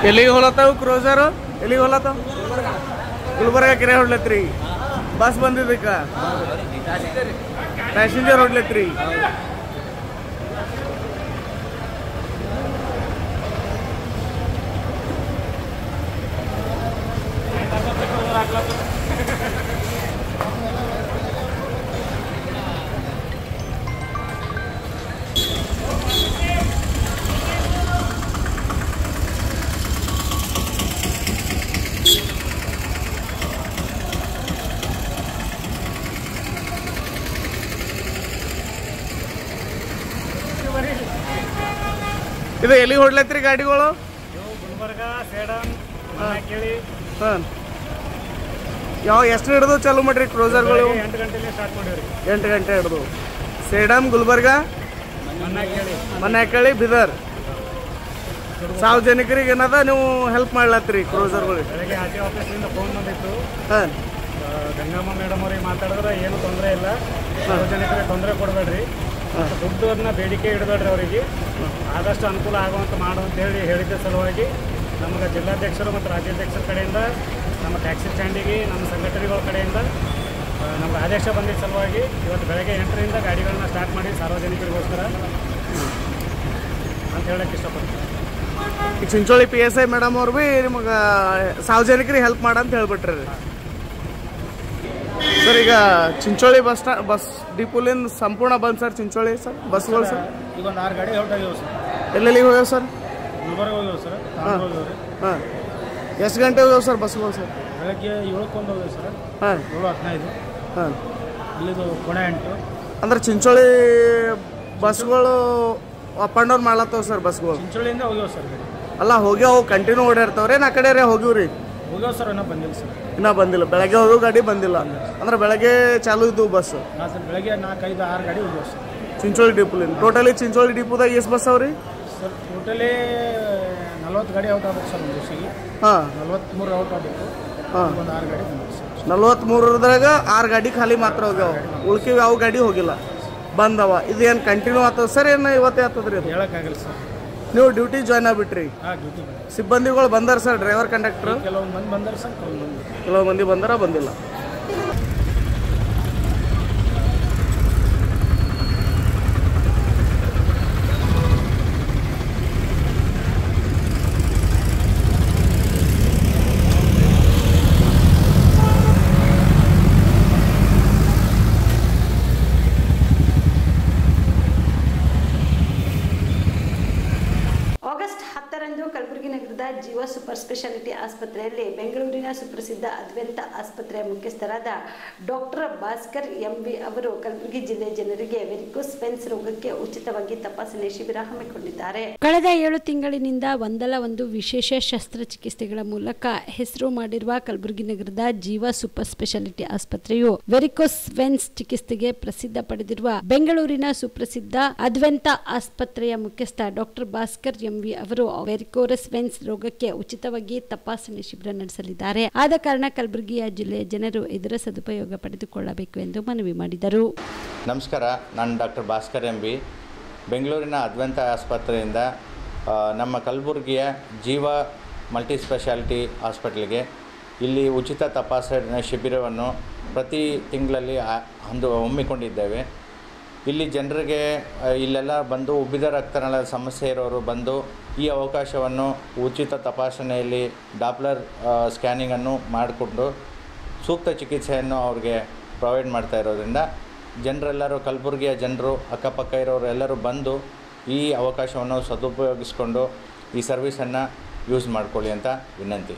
ಎಲ್ಲಿಗೆ ಹೋಲತ್ತಾವ ಕ್ರೋಸರು? ಎಲ್ಲಿಗೆ ಹೋಲತ್ತಾವ? ಗುಲ್ಬರ್ಗ ಕೆರೆ ಹೊಡ್ಲತ್ರಿ. Bus ಬಂದಿದ್ದಕ್ಕ passenger ಹೊಡ್ಲತ್ರಿ. ಇದು ಎಲ್ಲಿ ಹೊಡ್ಲತ್ರಿ ಗಾಡಿಗಳು? ಗುಲ್ಬರ್ಗ, ಸೇಡಂ, ಮನೆಕೇಳಿ. ಹಾಂ, ಯಾವ ಎಷ್ಟು ಹಿಡಿದು ಚಾಲು ಮಾಡ್ರಿ ಕ್ರೋಸರ್ಗಳು? 8 ಗಂಟೆಗೆ ಸ್ಟಾರ್ಟ್ ಮಾಡಿವ್ರಿ. 8 ಗಂಟೆ ಹಿಡಿದು ಸೇಡಂ, ಗುಲ್ಬರ್ಗ, ಮನೆಕೇಳಿ, ಬೀದರ್. ಸಾರ್ವಜನಿಕರಿಗೆ ಏನದ ನೀವು ಹೆಲ್ಪ್ ಮಾಡ್ಲತ್ರಿ ಕ್ರೋಸರ್ಗಳು? ಬೆಳಗ್ಗೆ ಆರ್ ಟಿ ಆಫೀಸಿಂದ ಫೋನ್ ಬಂದಿತ್ತು. ಹಾಂ, ಗಂಗಮ್ಮ ಮೇಡಮ್ ಅವ್ರಿಗೆ ಮಾತಾಡಿದ್ರೆ ಏನು ತೊಂದರೆ ಇಲ್ಲ, ಸಾರ್ವಜನಿಕರಿಗೆ ತೊಂದರೆ ಕೊಡಬೇಡ್ರಿ, ದುಡ್ಡನ್ನ ಬೇಡಿಕೆ ಇಡಬೇಡ್ರಿ, ಅವರಿಗೆ ಆದಷ್ಟು ಅನುಕೂಲ ಆಗುವಂತ ಮಾಡುವಂತ ಹೇಳಿದ್ದ ಸಲುವಾಗಿ ನಮಗೆ ಜಿಲ್ಲಾಧ್ಯಕ್ಷರು ಮತ್ತು ರಾಜ್ಯಾಧ್ಯಕ್ಷರ ಕಡೆಯಿಂದ, ನಮ್ಮ ಟ್ಯಾಕ್ಸಿ ಸ್ಟ್ಯಾಂಡಿಗೆ, ನಮ್ಮ ಸಂಘಟನೆಗಳ ಕಡೆಯಿಂದ ನಮ್ಗೆ ಆದೇಶ ಬಂದಿದ್ದ ಸಲುವಾಗಿ ಇವತ್ತು ಬೆಳಗ್ಗೆ 8ರಿಂದ ಗಾಡಿಗಳನ್ನ ಸ್ಟಾರ್ಟ್ ಮಾಡಿ ಸಾರ್ವಜನಿಕರಿಗೋಸ್ಕರ ಅಂತ ಹೇಳಕ್ಕೆ ಇಷ್ಟಪಡ್ತೀನಿ. ಈಗ ಚಿಂಚೋಳಿ PSI ಮೇಡಮ್ ಅವ್ರು ಭೀ ನಿಮಗೆ ಸಾರ್ವಜನಿಕರಿಗೆ ಹೆಲ್ಪ್ ಮಾಡಂತ ಹೇಳ್ಬಿಟ್ರಿ ಸರ್. ಈಗ ಚಿಂಚೋಳಿ ಬಸ್ ಡಿಪೋಲಿಂದ ಸಂಪೂರ್ಣ ಬಂದ್ ಸರ್ ಚಿಂಚೋಳಿ ಸರ್ ಬಸ್ಗಳು ಸರ್? ಈಗ ಒಂದು 6 ಗಾಡಿ ಔಟ್ ಆಗ್ಯಾವ ಸರ್. ಎಲ್ಲೆಲ್ಲಿಗೆ ಹೋಗ್ಯಾವ ಸರ್? ಗುಲ್ಬರ್ಗ ಹೋಗ್ಯಾವ ಸರ್. ಹಾಂ, ಎಷ್ಟು ಗಂಟೆ ಹೋಗ್ಯಾವ ಸರ್ ಬಸ್ಗಳು ಸರ್? ಬೆಳಗ್ಗೆ 7ಕ್ಕೆ ಒಂದು ಹೋಗ್ಯಾವ ಸರ್. ಹಾಂ, 7:15. ಹಾಂ, ಇಲ್ಲಿದು ಕೊನೆ 8. ಅಂದ್ರೆ ಚಿಂಚೋಳಿ ಬಸ್ಗಳು ಅಪ್ ಆ್ಯಂಡ್ ಡೌನ್ ಮಾಡ್ಲತ್ತವ ಸರ್ ಬಸ್ಗಳು? ಚಿಂಚೋಳಿಯಿಂದ ಹೋಗ್ಯಾವ ಸರ್. ಅಲ್ಲ ಹೋಗ್ಯಾವ, ಕಂಟಿನ್ಯೂ ಓಡಾಡ್ತಾವ್ರೆ ನಾ ಕಡೆ ಹೋಗಿವ್ರಿ? ಹೋಗ್ಯಾವ ಸರ್, ಇನ್ನೂ ಬಂದಿಲ್ಲ ಸರ್. ಇನ್ನೂ ಬಂದಿಲ್ಲ, ಬೆಳಗ್ಗೆ ಹೋಗೋ ಗಾಡಿ ಬಂದಿಲ್ಲ ಅಂದ್ರೆ ಬೆಳಗ್ಗೆ ಚಾಲು ಇದ್ದವು ಬಸ್? ಹಾಂ ಸರ್, ಬೆಳಗ್ಗೆ 4, 5, 6 ಗಾಡಿ ಹೋಗ್ಯಾವ ಸರ್ ಚಿಂಚೋಳಿ ಡಿಪೋಲಿಂದ. ಟೋಟಲಿ ಚಿಂಚೋಳಿ ಡಿಪೋದಾಗ ಎಷ್ಟು ಬಸ್ ಅವ್ರಿ ಸರ್? ಟೋಟಲಿ 40 ಗಾಡಿ ಔಟ್ ಆಗ್ಬೇಕು ಸರ್ ಒಂದು ದಿವಸಿಗೆ. ಹಾಂ, 43 ಔಟ್ ಆಗಬೇಕು. ಹಾಂ, ಒಂದು 6 ಗಾಡಿ ಬಂದಿದೆ ಸರ್. 43ದ್ರಾಗ 6 ಗಾಡಿ ಖಾಲಿ ಮಾತ್ರ ಹೋಗ್ಯಾವ, ಉಳ್ಕಿವಿ ಯಾವ ಗಾಡಿ ಹೋಗಿಲ್ಲ, ಬಂದವ. ಇದು ಏನು ಕಂಟಿನ್ಯೂ ಆಗ್ತದೆ ಸರ್, ಏನು ಇವತ್ತೇ ಆಗ್ತದ್ರಿ? ಅದು ಹೇಳೋಕ್ಕಾಗಲ್ಲ ಸರ್. ನೀವು ಡ್ಯೂಟಿ ಜಾಯ್ನ್ ಆಗ್ಬಿಟ್ರಿ? ಹಾಂ, ಡ್ಯೂಟಿ ಸಿಬ್ಬಂದಿಗಳು ಬಂದಾರ ಸರ್? ಡ್ರೈವರ್, ಕಂಡಕ್ಟರ್ ಕೆಲವೊಂದು ಮಂದಿ ಬಂದಾರ ಸರ್, ಕೆಲವು ಮಂದಿ ಬಂದಾರ, ಬಂದಿಲ್ಲ. ಆಗಸ್ಟ್ 10ರಂದು ಕಲಬುರಗಿ ನಗರದ ಜೀವ ಸೂಪರ್ ಸ್ಪೆಷಾಲಿಟಿ ಆಸ್ಪತ್ರೆಯಲ್ಲಿ ಬೆಂಗಳೂರಿನ ಸುಪ್ರಸಿದ್ಧ ಅದ್ವೈತ ಆಸ್ಪತ್ರೆಯ ಮುಖ್ಯಸ್ಥರಾದ ಡಾಕ್ಟರ್ ಭಾಸ್ಕರ್ MV ಅವರು ಕಲಬುರಗಿ ಜಿಲ್ಲೆಯ ಜನರಿಗೆ ವೆರಿಕೋಸ್ ವೆನ್ಸ್ ರೋಗಕ್ಕೆ ಉಚಿತವಾಗಿ ತಪಾಸಣೆ ಶಿಬಿರ ಹಮ್ಮಿಕೊಂಡಿದ್ದಾರೆ. ಕಳೆದ 7 ತಿಂಗಳಿನಿಂದ ಒಂದಲ್ಲ ಒಂದು ವಿಶೇಷ ಶಸ್ತ್ರಚಿಕಿತ್ಸೆಗಳ ಮೂಲಕ ಹೆಸರು ಮಾಡಿರುವ ಕಲಬುರಗಿ ನಗರದ ಜೀವ ಸೂಪರ್ ಸ್ಪೆಷಾಲಿಟಿ ಆಸ್ಪತ್ರೆಯು ವೆರಿಕೋಸ್ ವೆನ್ಸ್ ಚಿಕಿತ್ಸೆಗೆ ಪ್ರಸಿದ್ಧ ಪಡೆದಿರುವ ಬೆಂಗಳೂರಿನ ಸುಪ್ರಸಿದ್ಧ ಅದ್ವೈತ ಆಸ್ಪತ್ರೆಯ ಮುಖ್ಯಸ್ಥ ಡಾಕ್ಟರ್ ಭಾಸ್ಕರ್ MV ಅವರು ವೆರಿಕೋಸ್ ವೆನ್ಸ್ ರೋಗಕ್ಕೆ ಉಚಿತವಾಗಿ ತಪಾಸಣೆ ಶಿಬಿರ ನಡೆಸಲಿದ್ದಾರೆ. ಆದ ಕಾರಣ ಕಲಬುರಗಿಯ ಜಿಲ್ಲೆಯ ಜನರು ಇದರ ಸದುಪಯೋಗ ಪಡೆದುಕೊಳ್ಳಬೇಕು ಎಂದು ಮನವಿ ಮಾಡಿದರು. ನಮಸ್ಕಾರ, ನಾನು ಡಾಕ್ಟರ್ ಭಾಸ್ಕರ್ MV, ಬೆಂಗಳೂರಿನ ಅದ್ವೈತ ಆಸ್ಪತ್ರೆಯಿಂದ ನಮ್ಮ ಕಲಬುರಗಿಯ ಜೀವ ಮಲ್ಟಿ ಸ್ಪೆಷಾಲಿಟಿ ಹಾಸ್ಪಿಟಲ್ಗೆ ಇಲ್ಲಿ ಉಚಿತ ತಪಾಸಣೆ ಶಿಬಿರವನ್ನು ಪ್ರತಿ ತಿಂಗಳಲ್ಲಿ ಹಮ್ಮಿಕೊಂಡಿದ್ದೇವೆ. ಇಲ್ಲಿ ಜನರಿಗೆ ಇಲ್ಲೆಲ್ಲ ಬಂದು ಉಬ್ಬಿದ ರಕ್ತನಾಳದ ಸಮಸ್ಯೆ ಇರೋರು ಬಂದು ಈ ಅವಕಾಶವನ್ನು ಉಚಿತ ತಪಾಸಣೆಯಲ್ಲಿ ಡಾಪ್ಲರ್ ಸ್ಕ್ಯಾನಿಂಗನ್ನು ಮಾಡಿಕೊಂಡು ಸೂಕ್ತ ಚಿಕಿತ್ಸೆಯನ್ನು ಅವ್ರಿಗೆ ಪ್ರೊವೈಡ್ ಮಾಡ್ತಾ ಇರೋದ್ರಿಂದ ಜನರೆಲ್ಲರೂ, ಕಲಬುರಗಿಯ ಜನರು, ಅಕ್ಕಪಕ್ಕ ಇರೋರು ಎಲ್ಲರೂ ಬಂದು ಈ ಅವಕಾಶವನ್ನು ಸದುಪಯೋಗಿಸ್ಕೊಂಡು ಈ ಸರ್ವಿಸನ್ನು ಯೂಸ್ ಮಾಡ್ಕೊಳ್ಳಿ ಅಂತ ವಿನಂತಿ.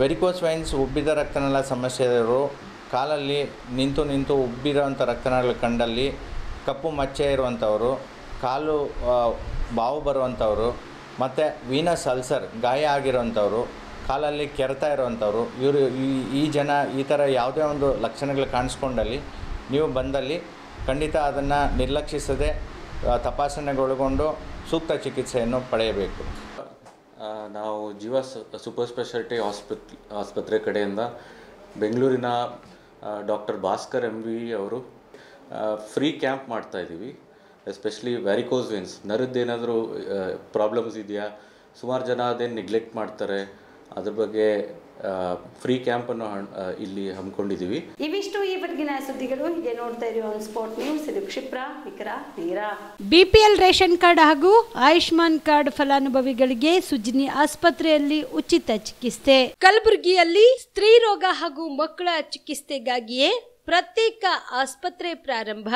ವೆರಿಕೋಸ್ ವೈನ್ಸ್ ಉಬ್ಬಿದ ರಕ್ತನಾಳ ಸಮಸ್ಯೆ ಇರೋರು, ಕಾಲಲ್ಲಿ ನಿಂತು ಉಬ್ಬಿರೋಂಥ ರಕ್ತನಾಳ ಕಂಡಲ್ಲಿ ಕಪ್ಪು ಮಚ್ಚೆ ಇರುವಂಥವರು, ಕಾಲು ಬಾವು ಬರುವಂಥವರು, ಮತ್ತು ವೀನಸ್ ಅಲ್ಸರ್ ಗಾಯ ಆಗಿರೋವಂಥವ್ರು, ಕಾಲಲ್ಲಿ ಕೆರೆತ ಇರೋವಂಥವ್ರು, ಇವರು ಈ ಜನ ಈ ಥರ ಯಾವುದೇ ಒಂದು ಲಕ್ಷಣಗಳು ಕಾಣಿಸ್ಕೊಂಡಲ್ಲಿ ನೀವು ಬಂದಲ್ಲಿ ಖಂಡಿತ ಅದನ್ನು ನಿರ್ಲಕ್ಷಿಸದೆ ತಪಾಸಣೆಗೊಳಗೊಂಡು ಸೂಕ್ತ ಚಿಕಿತ್ಸೆಯನ್ನು ಪಡೆಯಬೇಕು. ನಾವು ಜೀವ ಸೂಪರ್ ಸ್ಪೆಷಾಲಿಟಿ ಆಸ್ಪತ್ರೆ ಕಡೆಯಿಂದ ಬೆಂಗಳೂರಿನ ಡಾಕ್ಟರ್ ಭಾಸ್ಕರ್ MV ಅವರು ಫ್ರೀ ಕ್ಯಾಂಪ್ ಮಾಡ್ತಾಯಿದ್ದೀವಿ. ಎಸ್ಪೆಷಲಿ ವ್ಯಾರಿಕೋಸ್ ವೇನ್ಸ್, ನರದ್ದೇನಾದರೂ ಪ್ರಾಬ್ಲಮ್ಸ್ ಇದೆಯಾ, ಸುಮಾರು ಜನ ಅದೇನು ನೆಗ್ಲೆಕ್ಟ್ ಮಾಡ್ತಾರೆ. ಅದ್ರ ಬಗ್ಗೆ ಫ್ರೀ ಕ್ಯಾಂಪನ್ನು ಇಲ್ಲಿ ಹಮ್ಮಿಕೊಂಡಿದ್ದೀವಿ. ಇವಿಷ್ಟು ಈವರೆಗಿನ ಸುದ್ದಿಗಳು. ಹೀಗೆ ನೋಡ್ತಾ ಇರೋ ಸ್ಪಾಟ್ ನ್ಯೂಸ್. ಇದು ಕ್ಷಿಪ್ರ, ನಿಖರ, ನೇರ. BPL ರೇಷನ್ ಕಾರ್ಡ್ ಹಾಗೂ ಆಯುಷ್ಮಾನ್ ಕಾರ್ಡ್ ಫಲಾನುಭವಿಗಳಿಗೆ ಸುಜಿನಿ ಆಸ್ಪತ್ರೆಯಲ್ಲಿ ಉಚಿತ ಚಿಕಿತ್ಸೆ. ಕಲಬುರಗಿಯಲ್ಲಿ ಸ್ತ್ರೀ ರೋಗ ಹಾಗೂ ಮಕ್ಕಳ ಚಿಕಿತ್ಸೆಗಾಗಿಯೇ ಪ್ರತ್ಯೇಕ ಆಸ್ಪತ್ರೆ ಪ್ರಾರಂಭ.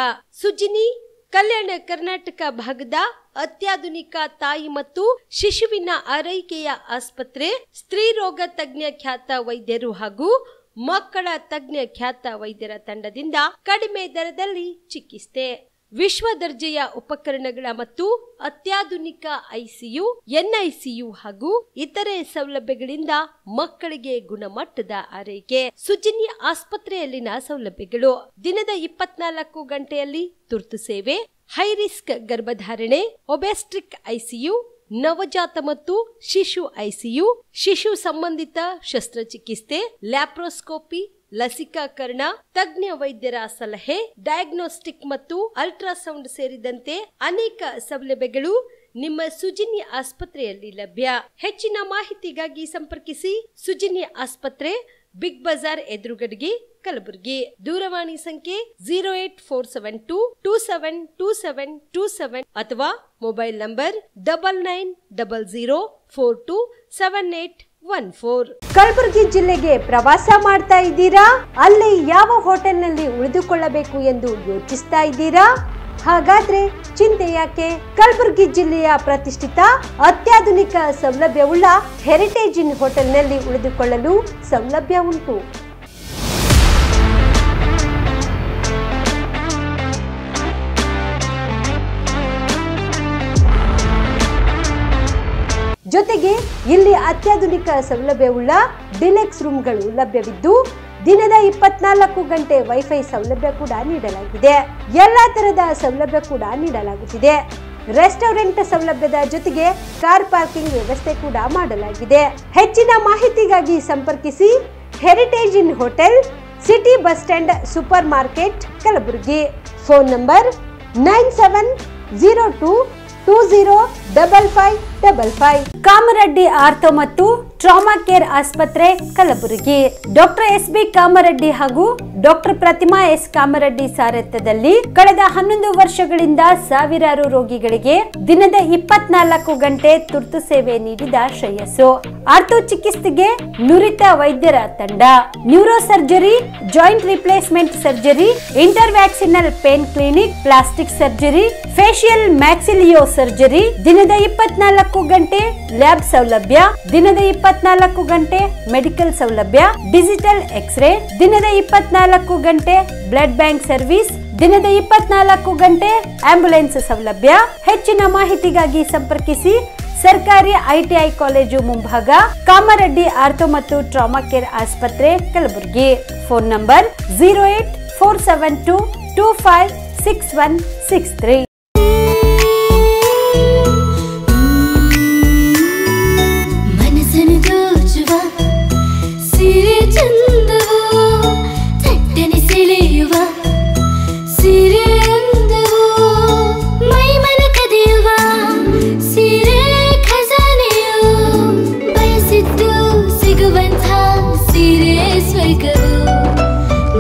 ಸುಜಿನಿ ಕಲ್ಯಾಣ ಕರ್ನಾಟಕ ಭಾಗದ ಅತ್ಯಾಧುನಿಕ ತಾಯಿ ಮತ್ತು ಶಿಶುವಿನ ಆರೈಕೆಯ ಆಸ್ಪತ್ರೆ. ಸ್ತ್ರೀ ರೋಗ ತಜ್ಞ ಖ್ಯಾತ ವೈದ್ಯರು ಹಾಗೂ ಮಕ್ಕಳ ತಜ್ಞ ಖ್ಯಾತ ವೈದ್ಯರ ತಂಡದಿಂದ ಕಡಿಮೆ ದರದಲ್ಲಿ ಚಿಕಿತ್ಸೆ. ವಿಶ್ವ ದರ್ಜೆಯ ಉಪಕರಣಗಳ ಮತ್ತು ಅತ್ಯಾಧುನಿಕ ICU, NICU ಹಾಗೂ ಇತರೆ ಸೌಲಭ್ಯಗಳಿಂದ ಮಕ್ಕಳಿಗೆ ಗುಣಮಟ್ಟದ ಆರೈಕೆ. ಸುಜಿನಿ ಆಸ್ಪತ್ರೆಯಲ್ಲಿನ ಸೌಲಭ್ಯಗಳು: ದಿನದ 24 ಗಂಟೆಯಲ್ಲಿ ತುರ್ತು ಸೇವೆ, ಹೈ ರಿಸ್ಕ್ ಗರ್ಭಧಾರಣೆ, ಒಬೆಸ್ಟ್ರಿಕ್ ICU, ನವಜಾತ ಮತ್ತು ಶಿಶು ICU, ಶಿಶು ಸಂಬಂಧಿತ ಶಸ್ತ್ರಚಿಕಿತ್ಸೆ, ಲ್ಯಾಪ್ರೋಸ್ಕೋಪಿ, ಲಸಿಕಾಕರಣ, ತಜ್ಞ ವೈದ್ಯರ ಸಲಹೆ, ಡಯಾಗ್ನೋಸ್ಟಿಕ್ ಮತ್ತು ಅಲ್ಟ್ರಾಸೌಂಡ್ ಸೇರಿದಂತೆ ಅನೇಕ ಸೌಲಭ್ಯಗಳು ನಿಮ್ಮ ಸುಜಿನಿ ಆಸ್ಪತ್ರೆಯಲ್ಲಿ ಲಭ್ಯ. ಹೆಚ್ಚಿನ ಮಾಹಿತಿಗಾಗಿ ಸಂಪರ್ಕಿಸಿ ಸುಜಿನಿ ಆಸ್ಪತ್ರೆ, ಬಿಗ್ ಬಜಾರ್ ಎದುರುಗಡೆಗೆ, ಕಲಬುರಗಿ. ದೂರವಾಣಿ ಸಂಖ್ಯೆ 08472 272727 ಅಥವಾ ಮೊಬೈಲ್ ನಂಬರ್ 9900427814. ಕಲಬುರಗಿ ಜಿಲ್ಲೆಗೆ ಪ್ರವಾಸ ಮಾಡ್ತಾ ಇದ್ದೀರಾ? ಅಲ್ಲಿ ಯಾವ ಹೋಟೆಲ್ನಲ್ಲಿ ಉಳಿದುಕೊಳ್ಳಬೇಕು ಎಂದು ಯೋಚಿಸ್ತಾ ಇದ್ದೀರಾ? ಹಾಗಾದ್ರೆ ಚಿಂತೆ ಯಾಕೆ? ಕಲಬುರಗಿ ಜಿಲ್ಲೆಯ ಪ್ರತಿಷ್ಠಿತ ಅತ್ಯಾಧುನಿಕ ಸೌಲಭ್ಯವುಳ್ಳ ಹೆರಿಟೇಜ್ ಇನ್ ಹೋಟೆಲ್ನಲ್ಲಿ ಉಳಿದುಕೊಳ್ಳಲು ಸೌಲಭ್ಯ ಉಂಟು. ಜೊತೆಗೆ ಇಲ್ಲಿ ಅತ್ಯಾಧುನಿಕ ಸೌಲಭ್ಯವುಳ್ಳ ಡಿಲೆಕ್ಸ್ ರೂಮ್ಗಳು ಲಭ್ಯವಿದ್ದು ದಿನದ 24 ಗಂಟೆ ವೈಫೈ ಸೌಲಭ್ಯ ಕೂಡ ನೀಡಲಾಗಿದೆ. ಎಲ್ಲಾ ತರಹದ ಸೌಲಭ್ಯ ಕೂಡ ನೀಡಲಾಗುತ್ತಿದೆ. ರೆಸ್ಟೋರೆಂಟ್ ಸೌಲಭ್ಯದ ಜೊತೆಗೆ ಕಾರ್ ಪಾರ್ಕಿಂಗ್ ವ್ಯವಸ್ಥೆ ಕೂಡ ಮಾಡಲಾಗಿದೆ. ಹೆಚ್ಚಿನ ಮಾಹಿತಿಗಾಗಿ ಸಂಪರ್ಕಿಸಿ heritage inn hotel, city bus stand, super market, Kalaburagi. Phone number 9702205555. Kamareddy ortho ಮತ್ತು ಟ್ರಾಮಾ ಕೇರ್ ಆಸ್ಪತ್ರೆ, ಕಲಬುರಗಿ. ಡಾಕ್ಟರ್ SB ಕಾಮರೆಡ್ಡಿ ಹಾಗೂ ಡಾಕ್ಟರ್ ಪ್ರತಿಮಾ S ಕಾಮರೆಡ್ಡಿ ಸಾರಥ್ಯದಲ್ಲಿ ಕಳೆದ 11 ವರ್ಷಗಳಿಂದ ಸಾವಿರಾರು ರೋಗಿಗಳಿಗೆ ದಿನದ 24 ಗಂಟೆ ತುರ್ತು ಸೇವೆ ನೀಡಿದ ಶ್ರೇಯಸ್ಸು. ಆರ್ಥೋ ಚಿಕಿತ್ಸೆಗೆ ನುರಿತ ವೈದ್ಯರ ತಂಡ. Neuro surgery, joint replacement surgery, interventional pain clinic, plastic surgery, facial maxillo surgery. ದಿನದ 24 ಗಂಟೆ ಲ್ಯಾಬ್ ಸೌಲಭ್ಯ. ದಿನದ 24 ಗಂಟೆ ಮೆಡಿಕಲ್ ಸೌಲಭ್ಯ, ಡಿಜಿಟಲ್ ಎಕ್ಸ್ರೇ. ದಿನದ 24 ಗಂಟೆ ಬ್ಲಡ್ ಬ್ಯಾಂಕ್ ಸರ್ವಿಸ್. ದಿನದ 24 ಗಂಟೆ ಆಂಬ್ಯುಲೆನ್ಸ್ ಸೌಲಭ್ಯ. ಹೆಚ್ಚಿನ ಮಾಹಿತಿಗಾಗಿ ಸಂಪರ್ಕಿಸಿ ಸರ್ಕಾರಿ ITI ಕಾಲೇಜು ಮುಂಭಾಗ, ಕಾಮರೆಡ್ಡಿ ಆರ್ಥೋ ಮತ್ತು ಟ್ರಾಮಾ ಕೇರ್ ಆಸ್ಪತ್ರೆ, ಕಲಬುರಗಿ. Phone number 08472256163.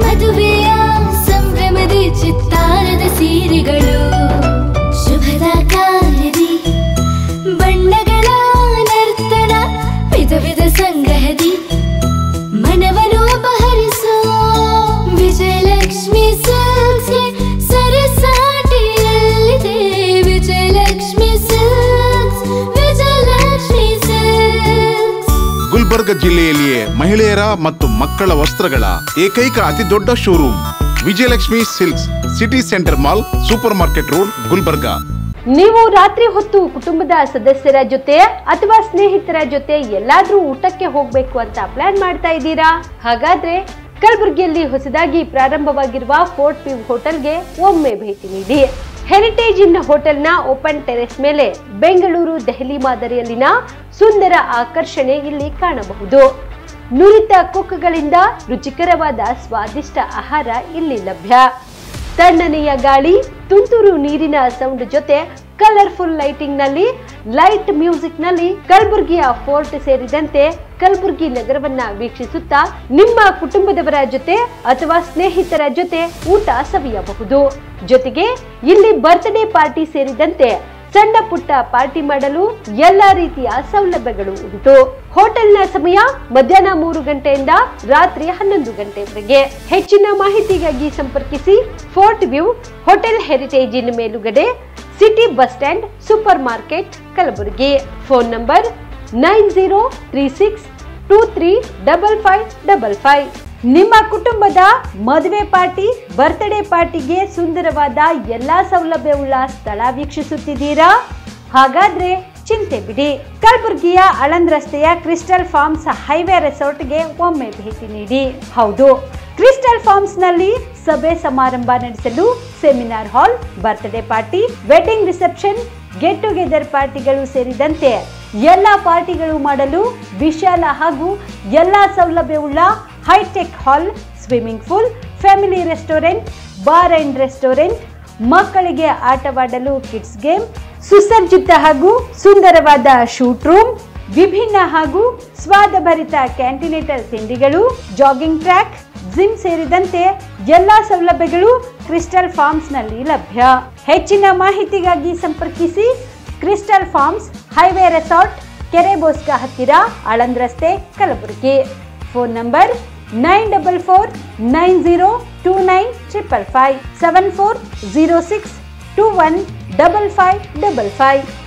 ಮದುವೆಯ ಸಂಭ್ರಮದ ಚಿತ್ತಾರದ ಸೀರೆಗಳು, ಶುಭದ ಕಾರ್ಯದಿ ಬಣ್ಣಗಳ ನರ್ತನ, ವಿಧ ವಿಧ ಸಂಗ್ರಹದಿ ಮನವನ್ನು ಅಪಹರಿಸೋ ವಿಜಯಲಕ್ಷ್ಮಿ ಸಿಲ್ಕ್ಸ್ಗೆ ಸರಸಾಟಿಯಲ್ಲಿದೆ. Vijayalakshmi Silks, Vijayalakshmi Silks. ಗುಲ್ಬರ್ಗ ಜಿಲ್ಲೆಯಲ್ಲಿಯೇ ಮಹಿಳೆಯರ ಮತ್ತು ಮಕ್ಕಳ ವಸ್ತ್ರಗಳ ಏಕೈಕ ಅತಿ ದೊಡ್ಡ showroom Vijayalakshmi Silks, city centre mall, super market road, Gulbarga. ನೀವು ರಾತ್ರಿ ಹೊತ್ತು ಕುಟುಂಬದ ಸದಸ್ಯರ ಜೊತೆ ಅಥವಾ ಸ್ನೇಹಿತರ ಜೊತೆ ಎಲ್ಲಾದ್ರೂ ಊಟಕ್ಕೆ ಹೋಗ್ಬೇಕು ಅಂತ ಪ್ಲಾನ್ ಮಾಡ್ತಾ ಇದ್ದೀರಾ? ಹಾಗಾದ್ರೆ ಕಲಬುರಗಿಯಲ್ಲಿ ಹೊಸದಾಗಿ ಪ್ರಾರಂಭವಾಗಿರುವ ಫೋರ್ಟ್ ವ್ಯೂ ಹೋಟೆಲ್ಗೆ ಒಮ್ಮೆ ಭೇಟಿ ನೀಡಿ. ಹೆರಿಟೇಜ್ ಇನ್ ಹೋಟೆಲ್ನ ಓಪನ್ ಟೆರೆಸ್ ಮೇಲೆ ಬೆಂಗಳೂರು, ದೆಹಲಿ ಮಾದರಿಯಲ್ಲಿನ ಸುಂದರ ಆಕರ್ಷಣೆ ಇಲ್ಲಿ ಕಾಣಬಹುದು. ನುರಿತ ಕುಕ್ಗಳಿಂದ ರುಚಿಕರವಾದ ಸ್ವಾದಿಷ್ಟ ಆಹಾರ ಇಲ್ಲಿ ಲಭ್ಯ. ತಣ್ಣನೆಯ ಗಾಳಿ, ತುಂತುರು ನೀರಿನ ಸೌಂಡ್ ಜೊತೆ ಕಲರ್ಫುಲ್ ಲೈಟಿಂಗ್ ನಲ್ಲಿ, ಲೈಟ್ ಮ್ಯೂಸಿಕ್ ನಲ್ಲಿ ಕಲಬುರಗಿಯ ಫೋರ್ಟ್ ಸೇರಿದಂತೆ ಕಲಬುರಗಿ ನಗರವನ್ನ ವೀಕ್ಷಿಸುತ್ತಾ ನಿಮ್ಮ ಕುಟುಂಬದವರ ಜೊತೆ ಅಥವಾ ಸ್ನೇಹಿತರ ಜೊತೆ ಊಟ ಸವಿಯಬಹುದು. ಜೊತೆಗೆ ಇಲ್ಲಿ ಬರ್ತ್ಡೇ ಪಾರ್ಟಿ ಸೇರಿದಂತೆ ಸಣ್ಣ ಪುಟ್ಟ ಪಾರ್ಟಿ ಮಾಡಲು ಎಲ್ಲಾ ರೀತಿಯ ಸೌಲಭ್ಯಗಳು ಉಂಟು. ಹೋಟೆಲ್ನ ಸಮಯ ಮಧ್ಯಾಹ್ನ 3 ಗಂಟೆಯಿಂದ ರಾತ್ರಿ 11 ಗಂಟೆವರೆಗೆ. ಹೆಚ್ಚಿನ ಮಾಹಿತಿಗಾಗಿ ಸಂಪರ್ಕಿಸಿ ಫೋರ್ಟ್ ವ್ಯೂ ಹೋಟೆಲ್ ಹೆರಿಟೇಜಿನ ಮೇಲುಗಡೆ, city bus stand, super market, Kalaburagi. Phone number 9036235555. ನಿಮ್ಮ ಕುಟುಂಬದ ಮದುವೆ ಪಾರ್ಟಿ, ಬರ್ತ್ಡೇ ಪಾರ್ಟಿಗೆ ಸುಂದರವಾದ ಎಲ್ಲಾ ಸೌಲಭ್ಯವುಳ್ಳ ಸ್ಥಳ ವೀಕ್ಷಿಸುತ್ತಿದ್ದೀರಾ? ಹಾಗಾದ್ರೆ ಚಿಂತೆ ಬಿಡಿ. ಕಲಬುರಗಿಯ ಆಳಂದ್ ರಸ್ತೆಯ ಕ್ರಿಸ್ಟಲ್ ಫಾರ್ಮ್ಸ್ ಹೈವೇ ರೆಸಾರ್ಟ್ಗೆ ಒಮ್ಮೆ ಭೇಟಿ ನೀಡಿ. ಹೌದು, ಕ್ರಿಸ್ಟಲ್ ಫಾರ್ಮ್ಸ್ ನಲ್ಲಿ ಸಭೆ ಸಮಾರಂಭ ನಡೆಸಲು seminar hall, birthday party, wedding reception, get together ಪಾರ್ಟಿಗಳು ಸೇರಿದಂತೆ ಎಲ್ಲಾ ಪಾರ್ಟಿಗಳು ಮಾಡಲು ವಿಶಾಲ ಹಾಗೂ ಎಲ್ಲಾ ಸೌಲಭ್ಯವುಳ್ಳ hitech hall, swimming pool, family restaurant, bar and restaurant, ಮಕ್ಕಳಿಗೆ ಆಟವಾಡಲು ಕಿಡ್ಸ್ ಗೇಮ್, ಸುಸಜ್ಜಿತ ಹಾಗೂ ಸುಂದರವಾದ ಶೂಟ್ ರೂಮ್, ವಿಭಿನ್ನ ಹಾಗೂ ಸ್ವಾದಭರಿತ ಕ್ಯಾಂಟಿನೇಟರ್ ತಿಂಡಿಗಳು, ಜಾಗಿಂಗ್ ಟ್ರ್ಯಾಕ್, ಜಿಮ್ ಸೇರಿದಂತೆ ಎಲ್ಲಾ ಸೌಲಭ್ಯಗಳು ಕ್ರಿಸ್ಟಲ್ ಫಾರ್ಮ್ಸ್ ನಲ್ಲಿ ಲಭ್ಯ. ಹೆಚ್ಚಿನ ಮಾಹಿತಿಗಾಗಿ ಸಂಪರ್ಕಿಸಿ ಕ್ರಿಸ್ಟಲ್ ಫಾರ್ಮ್ಸ್ ಹೈವೇ ರೆಸಾರ್ಟ್, ಕೆರೆಬೋಸ್ಗ ಹತ್ತಿರ, ಆಳಂದ್ ರಸ್ತೆ, ಕಲಬುರಗಿ. Phone number 9490295555 7406215555.